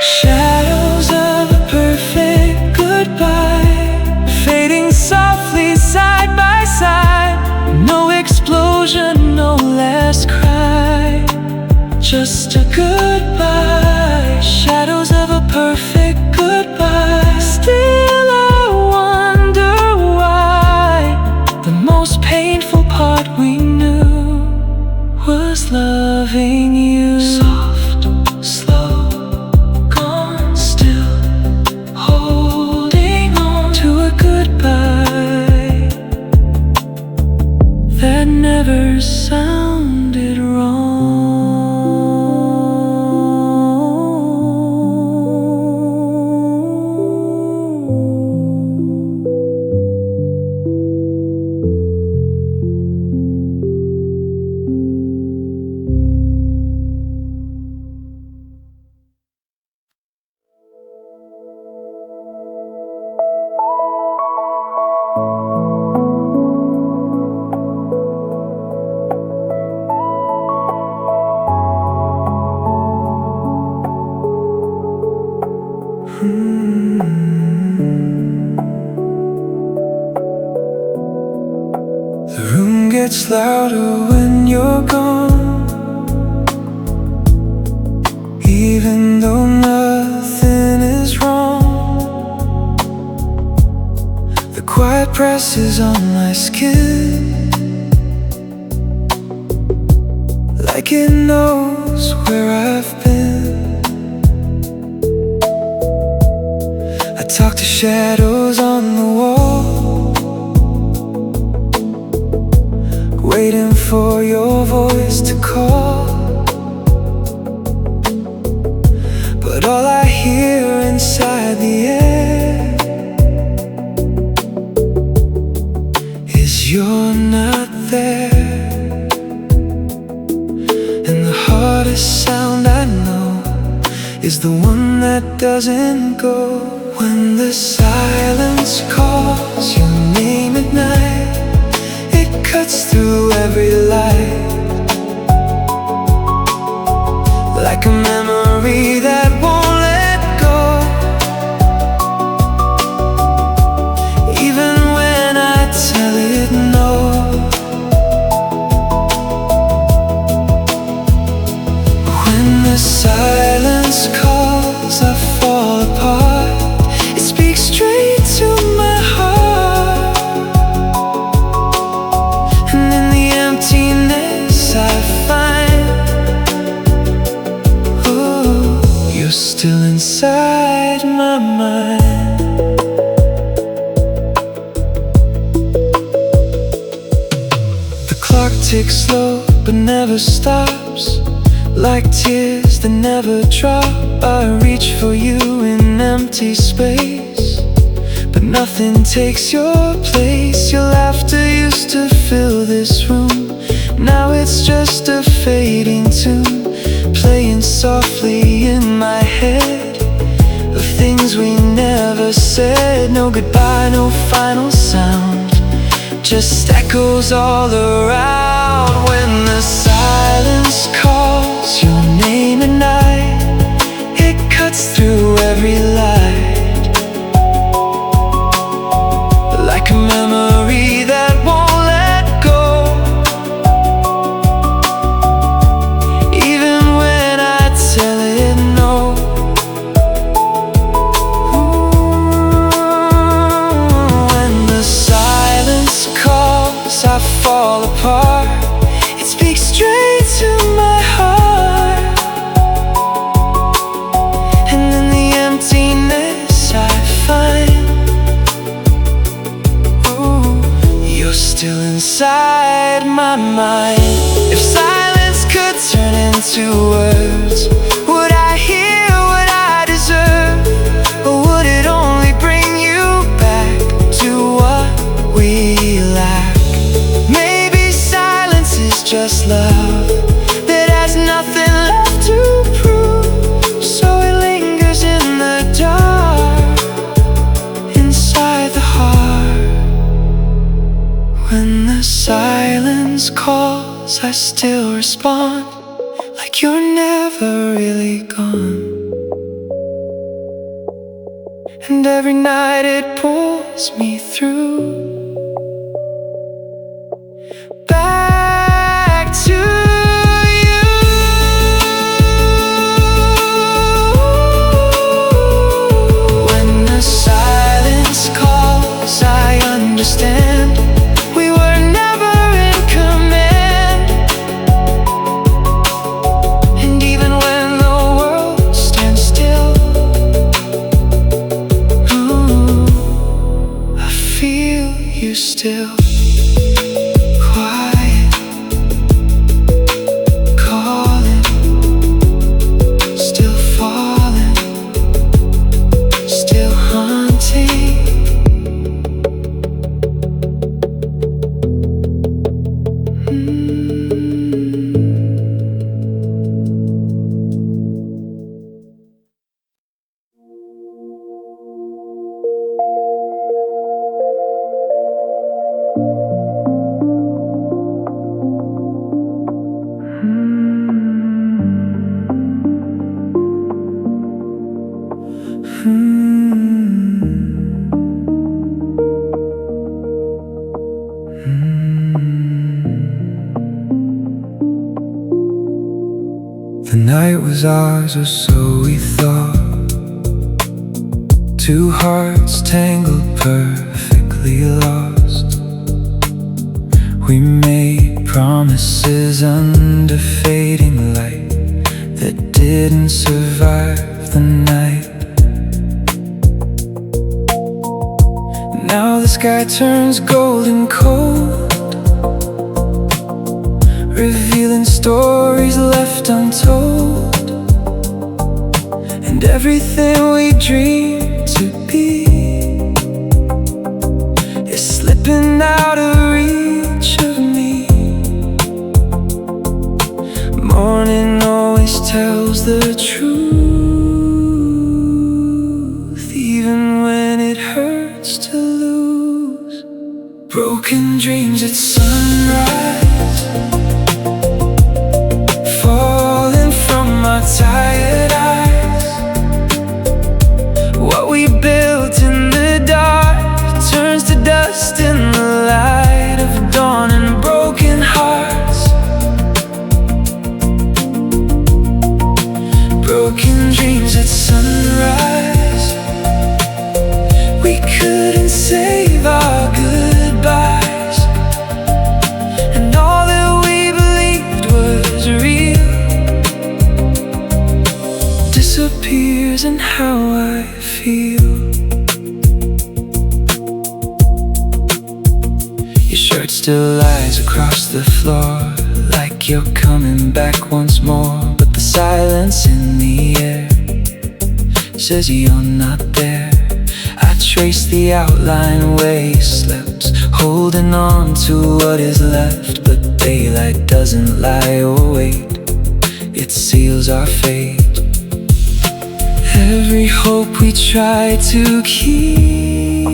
shadows of a perfect goodbye, fading softly side by side. No explosion, no last cry, just a goodbye. Shadows of a perfect goodbye. Still I wonder why the most painful part we knew was loving you. Soft, slow, gone, still holding on to a goodbye that never sounded wrong. The room gets louder when you're gone, even though nothing is wrong. The quiet presses on my skin, like it knows where I've been. I talk to shadows on the wall, waiting for your voice to call. But all I hear inside the air is you're not there. And the hardest sound I know is the one that doesn't go. When the silence calls your name at night, it cuts through every light, like a memory that won't let go. Even when I tell it no, when the silence calls You're still inside my mind. The clock ticks slow but never stops, like tears that never drop. I reach for you in empty space, but nothing takes your place. Your laughter used to fill this room, now it's just a fading tune, playing softly in my head of things we never said. No goodbye, no final sound, just echoes all around. When the silence calls your name at night, it cuts through every light, like a memory that won't let go. Even when I tell it no. When the silence calls, I fall apart. It speaks straight to my heart, and in the emptiness I find, you're still inside my mind. If silence could turn into words, would I hear what I deserve? Or would it only bring you back to what we lack? Maybe silence is just love that has nothing left to prove, so it lingers in the dark, inside the heart. When the silence calls, I still respond, like you're never really gone. And every night it pulls me through, back to you. When the silence calls, I understand we were never in command. And even when the world stands still, I feel you still. Quiet, calling, still falling, still haunting. The night was ours, or so we thought. Two hearts tangled, perfectly lost. We made promises under fading light that didn't survive the night. Now the sky turns golden cold, revealing stories left untold, and everything we dreamed to be is slipping out of reach of me. Morning always tells the truth, even when it hurts to lose. Broken dreams at sunrise, falling from our tired eyes. What we built in the dark turns to dust in the light of dawn, and broken hearts. Broken dreams at sunrise. We couldn't save our goodbyes, and all that we believed was real disappeared. disappears in how I feel. Your shirt still lies across the floor, like you're coming back once more. But the silence in the air says you're not there. I trace the outline where you slept, holding on to what is left. But daylight doesn't lie or wait, it seals our fate. Every hope we try to keep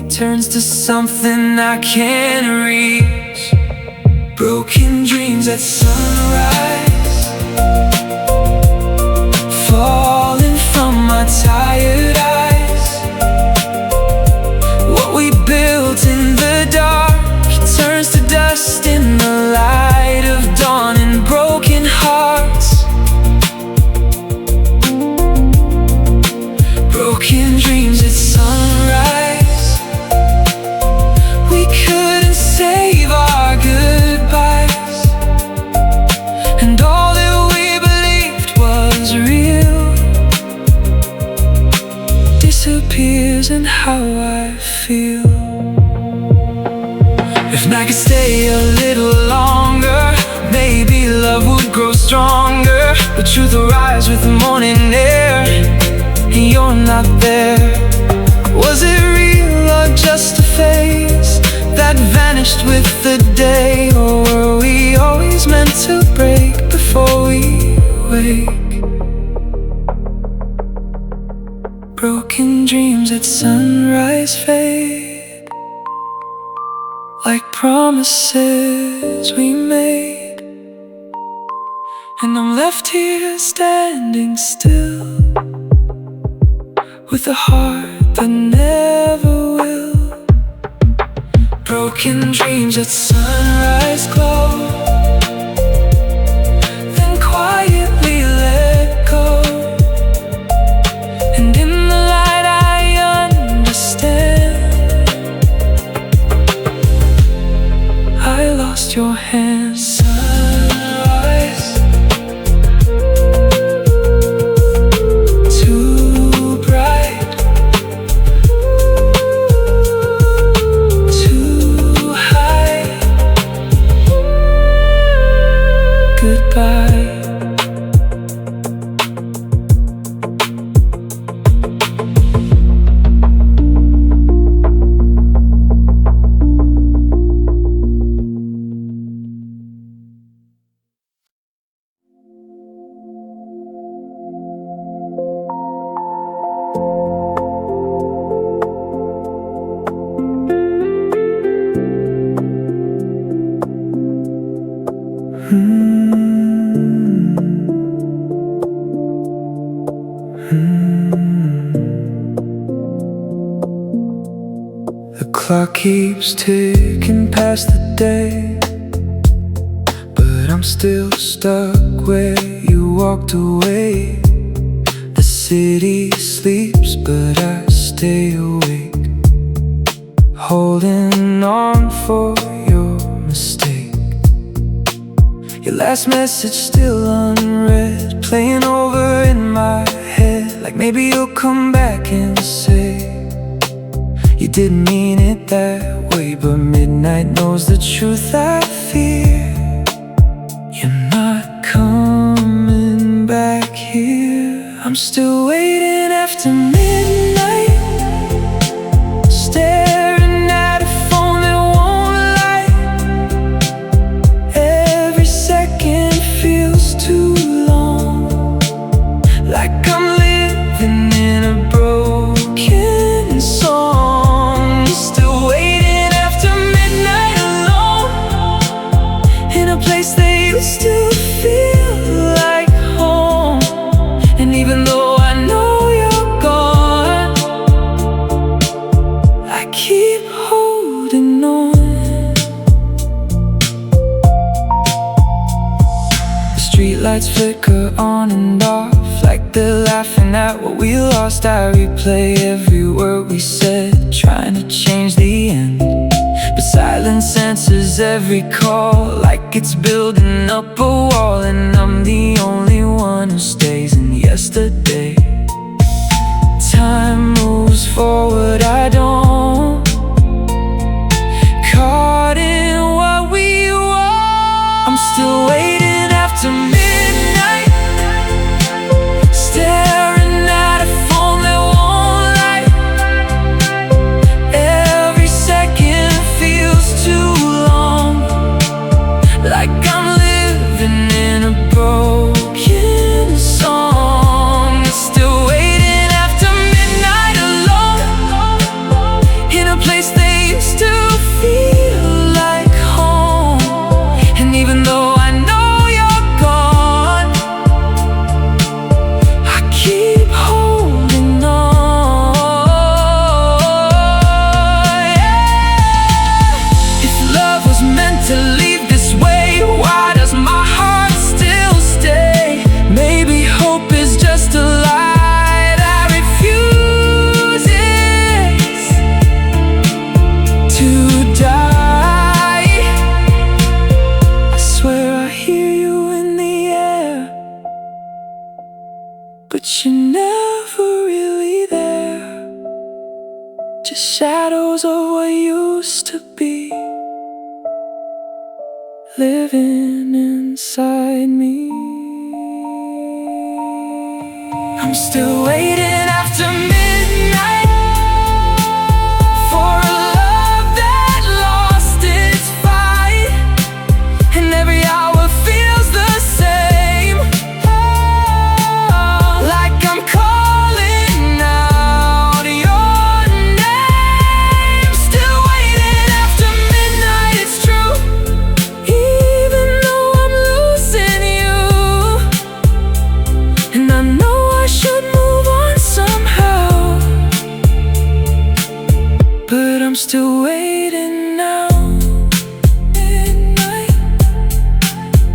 turns to something I can't reach. Broken dreams at sunrise, falling from my tired eyes. What we built in the dark turns to dust in the light of dawn. And broken hearts, broken dreams at sunrise. We couldn't save our goodbyes, and all that we believed was real disappears in how I feel. If I could stay a little longer, maybe love would grow stronger. The truth will rise with the morning air, and you're not there. Was it real or just a phase that vanished with the day? Or were we always meant to break before we wake? Broken dreams at sunrise fade like promises we made, and I'm left here standing still with a heart that never will. Broken dreams at sunrise glow, then quietly let go. And in the light I understand, I lost your hand. Sunrise, too bright, too high. Goodbye. The clock keeps ticking past the day, but I'm still stuck where you walked away. The city sleeps, but I stay awake, holding on for your mistake. Your last message still unread, playing over in my head, like maybe you'll come back and say you didn't mean it that way. But midnight knows the truth I fear. You're not coming back here. I'm still waiting after midnight, staring at a phone that won't light. Every second feels too long, like I'm living in a broken song. Still waiting after midnight alone, in a place that used to feel like home. And even though I know you're gone, I keep holding on. The streetlights flicker on and off, like they're laughing at what we lost. I replay every word we said, trying to change the end. But silence answers every call, like it's building up a wall. And I'm the only one who stays in yesterday. but you're never really there. Just shadows of what used to be, living inside me. I'm still waiting after midnight for a love that lost its fight, and every hour feels the same. Like I'm calling out your name. Still waiting after midnight, it's true. Even though I'm losing you, and I know I should move on somehow, but I'm still waiting now. Midnight,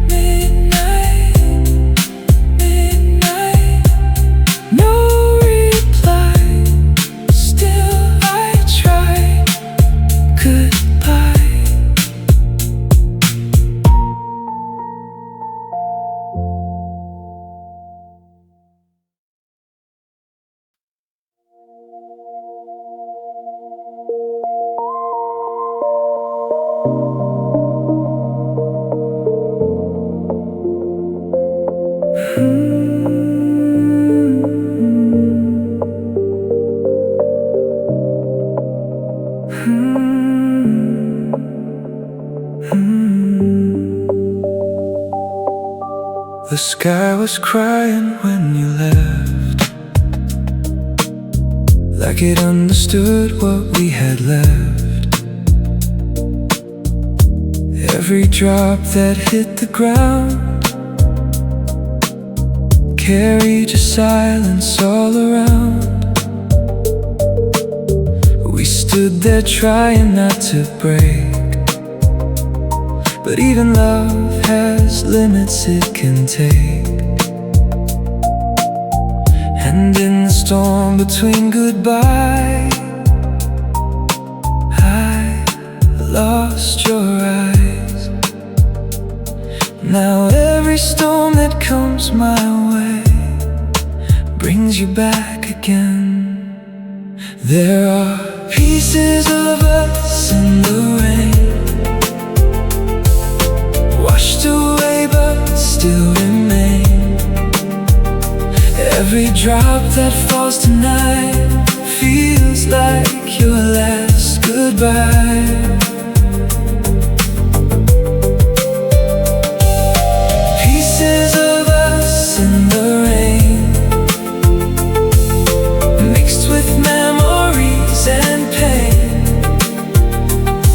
midnight, midnight. No reply, still I try. Goodbye. The sky was crying when you left, like it understood what we had left. Every drop that hit the ground carried your silence all around. We stood there trying not to break, but even love has limits it can take. And in the storm between goodbye, I lost your eyes. Now every storm that comes my way brings you back again. There are pieces of us in the rain, washed away but still remain. Every drop that falls tonight feels like your last goodbye. Pieces of us in the rain, mixed with memories and pain.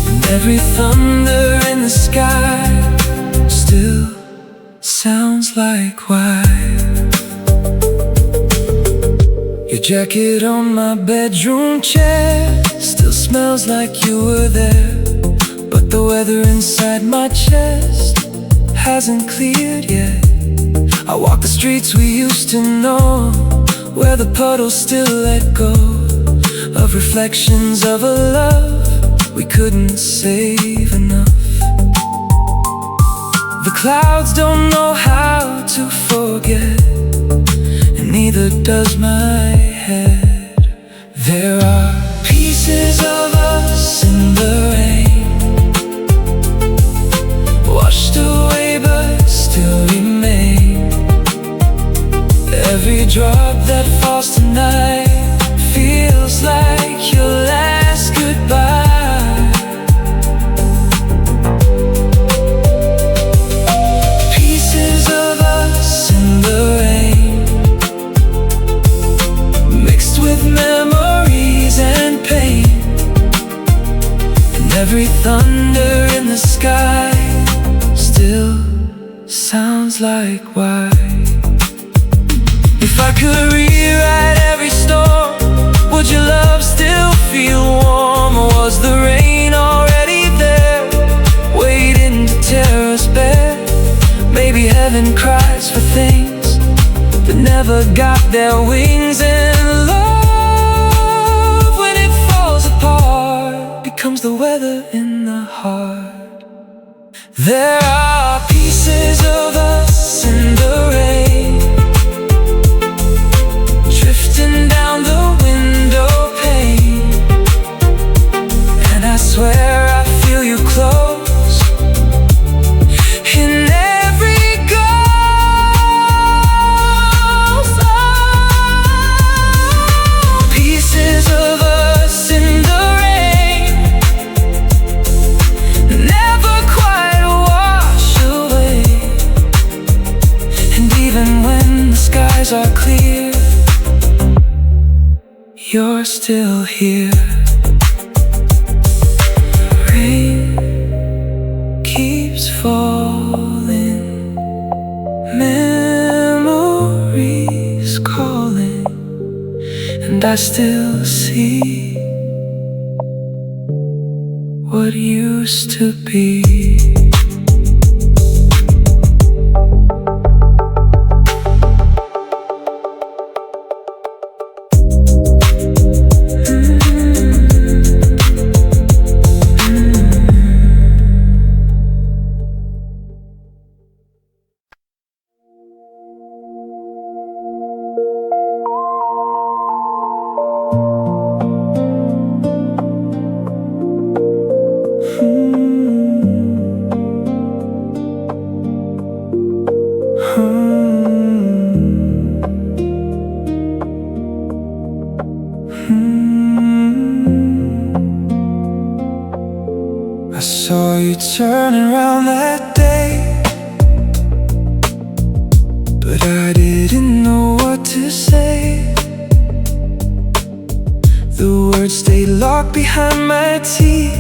And every thunder in the sky still sounds like why. Your jacket on my bedroom chair still smells like you were there, but the weather inside my chest hasn't cleared yet. I walk the streets we used to know, where the puddles still let go of reflections of a love we couldn't save enough. The clouds don't know how to forget, and neither does my head. There are pieces of us in the rain, washed away but still remain. Every drop that falls tonight feels like your last goodbye. Pieces of us in the rain, mixed with memories and pain. And every thunder in the sky still sounds like why. If I could rewrite every storm, would your love still feel warm? Or was the rain already there, waiting to tear us bare? Maybe heaven cries for things that never got their wings. And love, when it falls apart, becomes the weather in the heart. There are pieces of us in the rain, skies are clear, you're still here. Rain keeps falling, memories calling, and I still see what used to be. I saw you turning around that day, but I didn't know what to say. The words stayed locked behind my teeth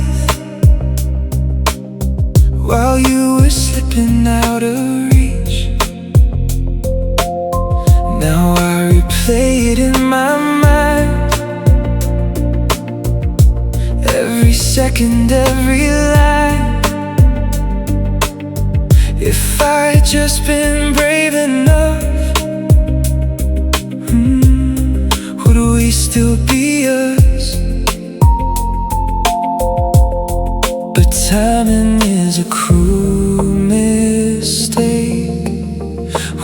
while you were slipping out of reach. Now I replay it in my mind, every second, every line. If I had just been brave enough, would we still be us? But timing is a cruel mistake.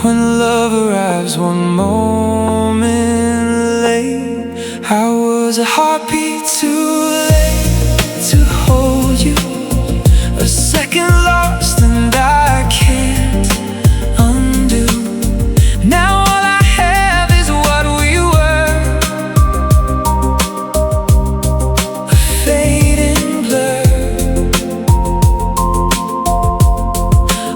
When love arrives one moment late, I was a heartbeat too late to hold you, a second lost and I can't undo. Now all I have is what we were, a fading blur,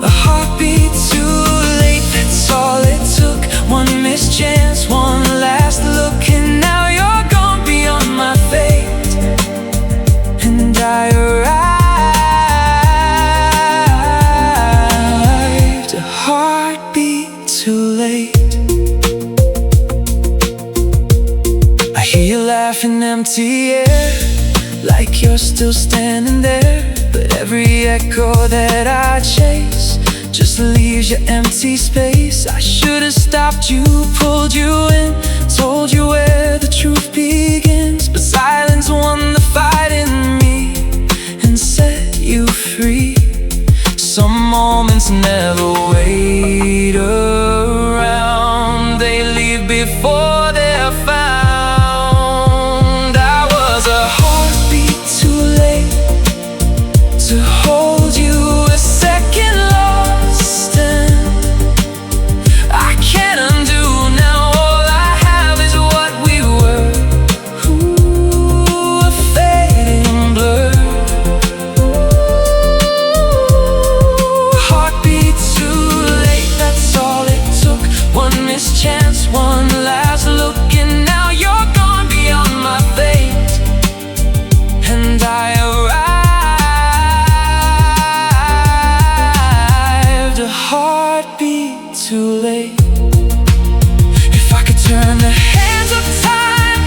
a heartbeat too late. That's all it took, one missed chance, one last look, and now you're gone beyond my fate. And I arrived, a heartbeat too late. I hear you laugh in empty air, like you're still standing there. But every echo that I chase just leaves your empty space. I should have stopped you, pulled you in, told you where the truth begins. But silence won the fight in me and set you free. Some moments never wait around, they leave before they're found. I was a heartbeat too late to hold you, a second lost, and I can't undo. Now all I have is what we were, a fading blur, heartbeat too late. That's all it took, one missed chance, one last look, and now you're gone beyond my fate. And I arrived, a heartbeat too late. If I could turn the hands of time,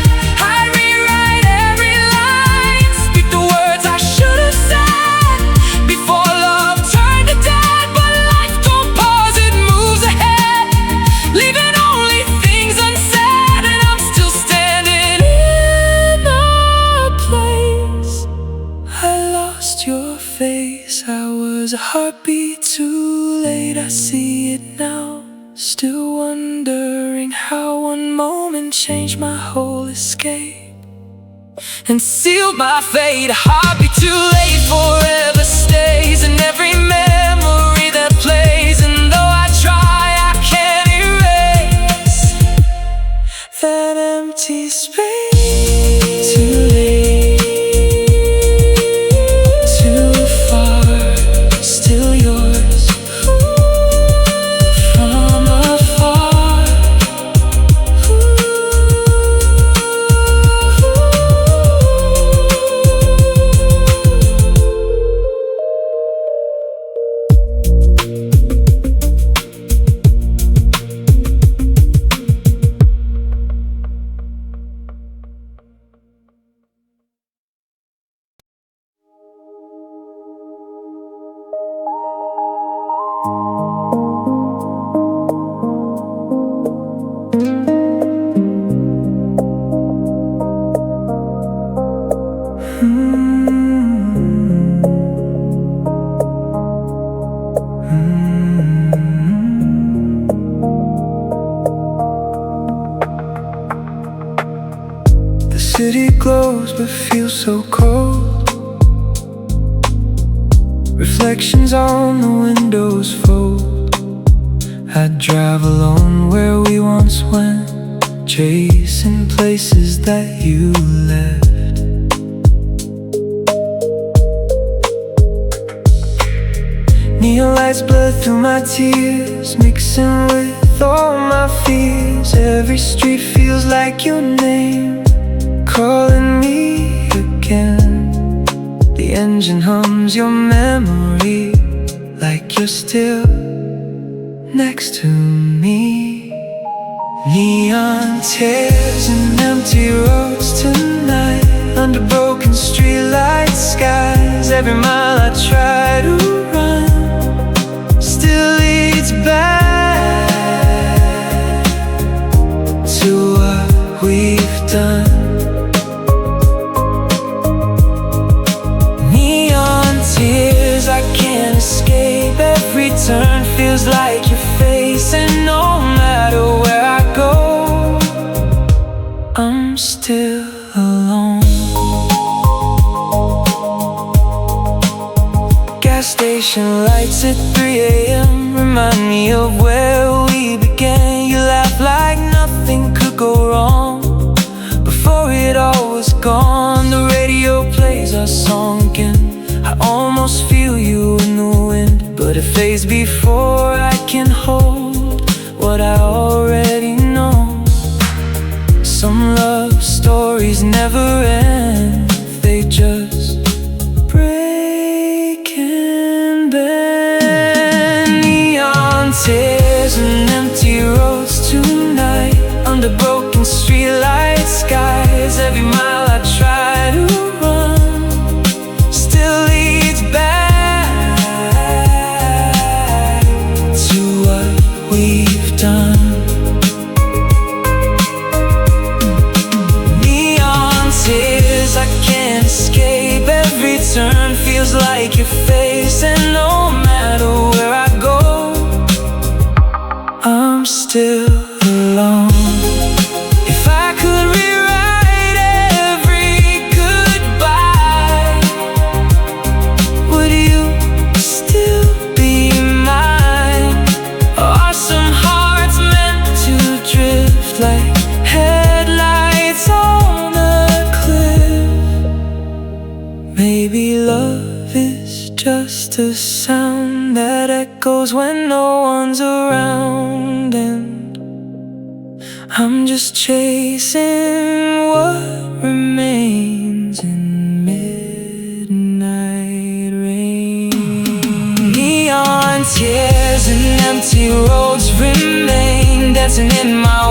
I'd rewrite every line, speak the words I should have said before love turned to dead. But life don't pause, it moves ahead, leaving only things unsaid. And I'm still standing in a place I lost your face. I was a heartbeat too late, I see it now, still wondering how one moment changed my whole escape and sealed my fate. A heartbeat too late forever stays in every memory that plays. And though I try, I can't erase that empty space. Too late, too far, still yours. From afar, city glows but feels so cold. Reflections on the windows fold. I'd drive alone where we once went, chasing places that you left. Neon lights blur through my tears, mixing with all my fears. Every street feels like your name, calling me again. The engine hums your memory, like you're still next to me. Neon tears and empty roads tonight, under broken streetlight skies. Every mile I try to run still leads back to what we've done. Neon tears, I can't escape. Every turn feels like you're facing. No matter where I go, I'm still alone. Gas station lights at 3 a.m. remind me of where we began. You laugh like nothing could go wrong. Before it all was gone, the radio plays our song again. I almost feel you in the wind, but it fades before I can hold what I already know. Some love stories never end, they just break and bend. Neon tears and empty roads tonight, under broken streetlight skies. Every mile I try to run still leads back to what we've done. Neon tears, I can't escape. Every turn feels like you're facing. No matter where I go, I'm still alone. If I could rewrite every goodbye, would you still be mine? Or are some hearts meant to drift like headlights on a cliff? Maybe love is just a sound that echoes when no one's around, and I'm just chasing what remains in midnight rain. Neon tears and empty roads remain, dancing in my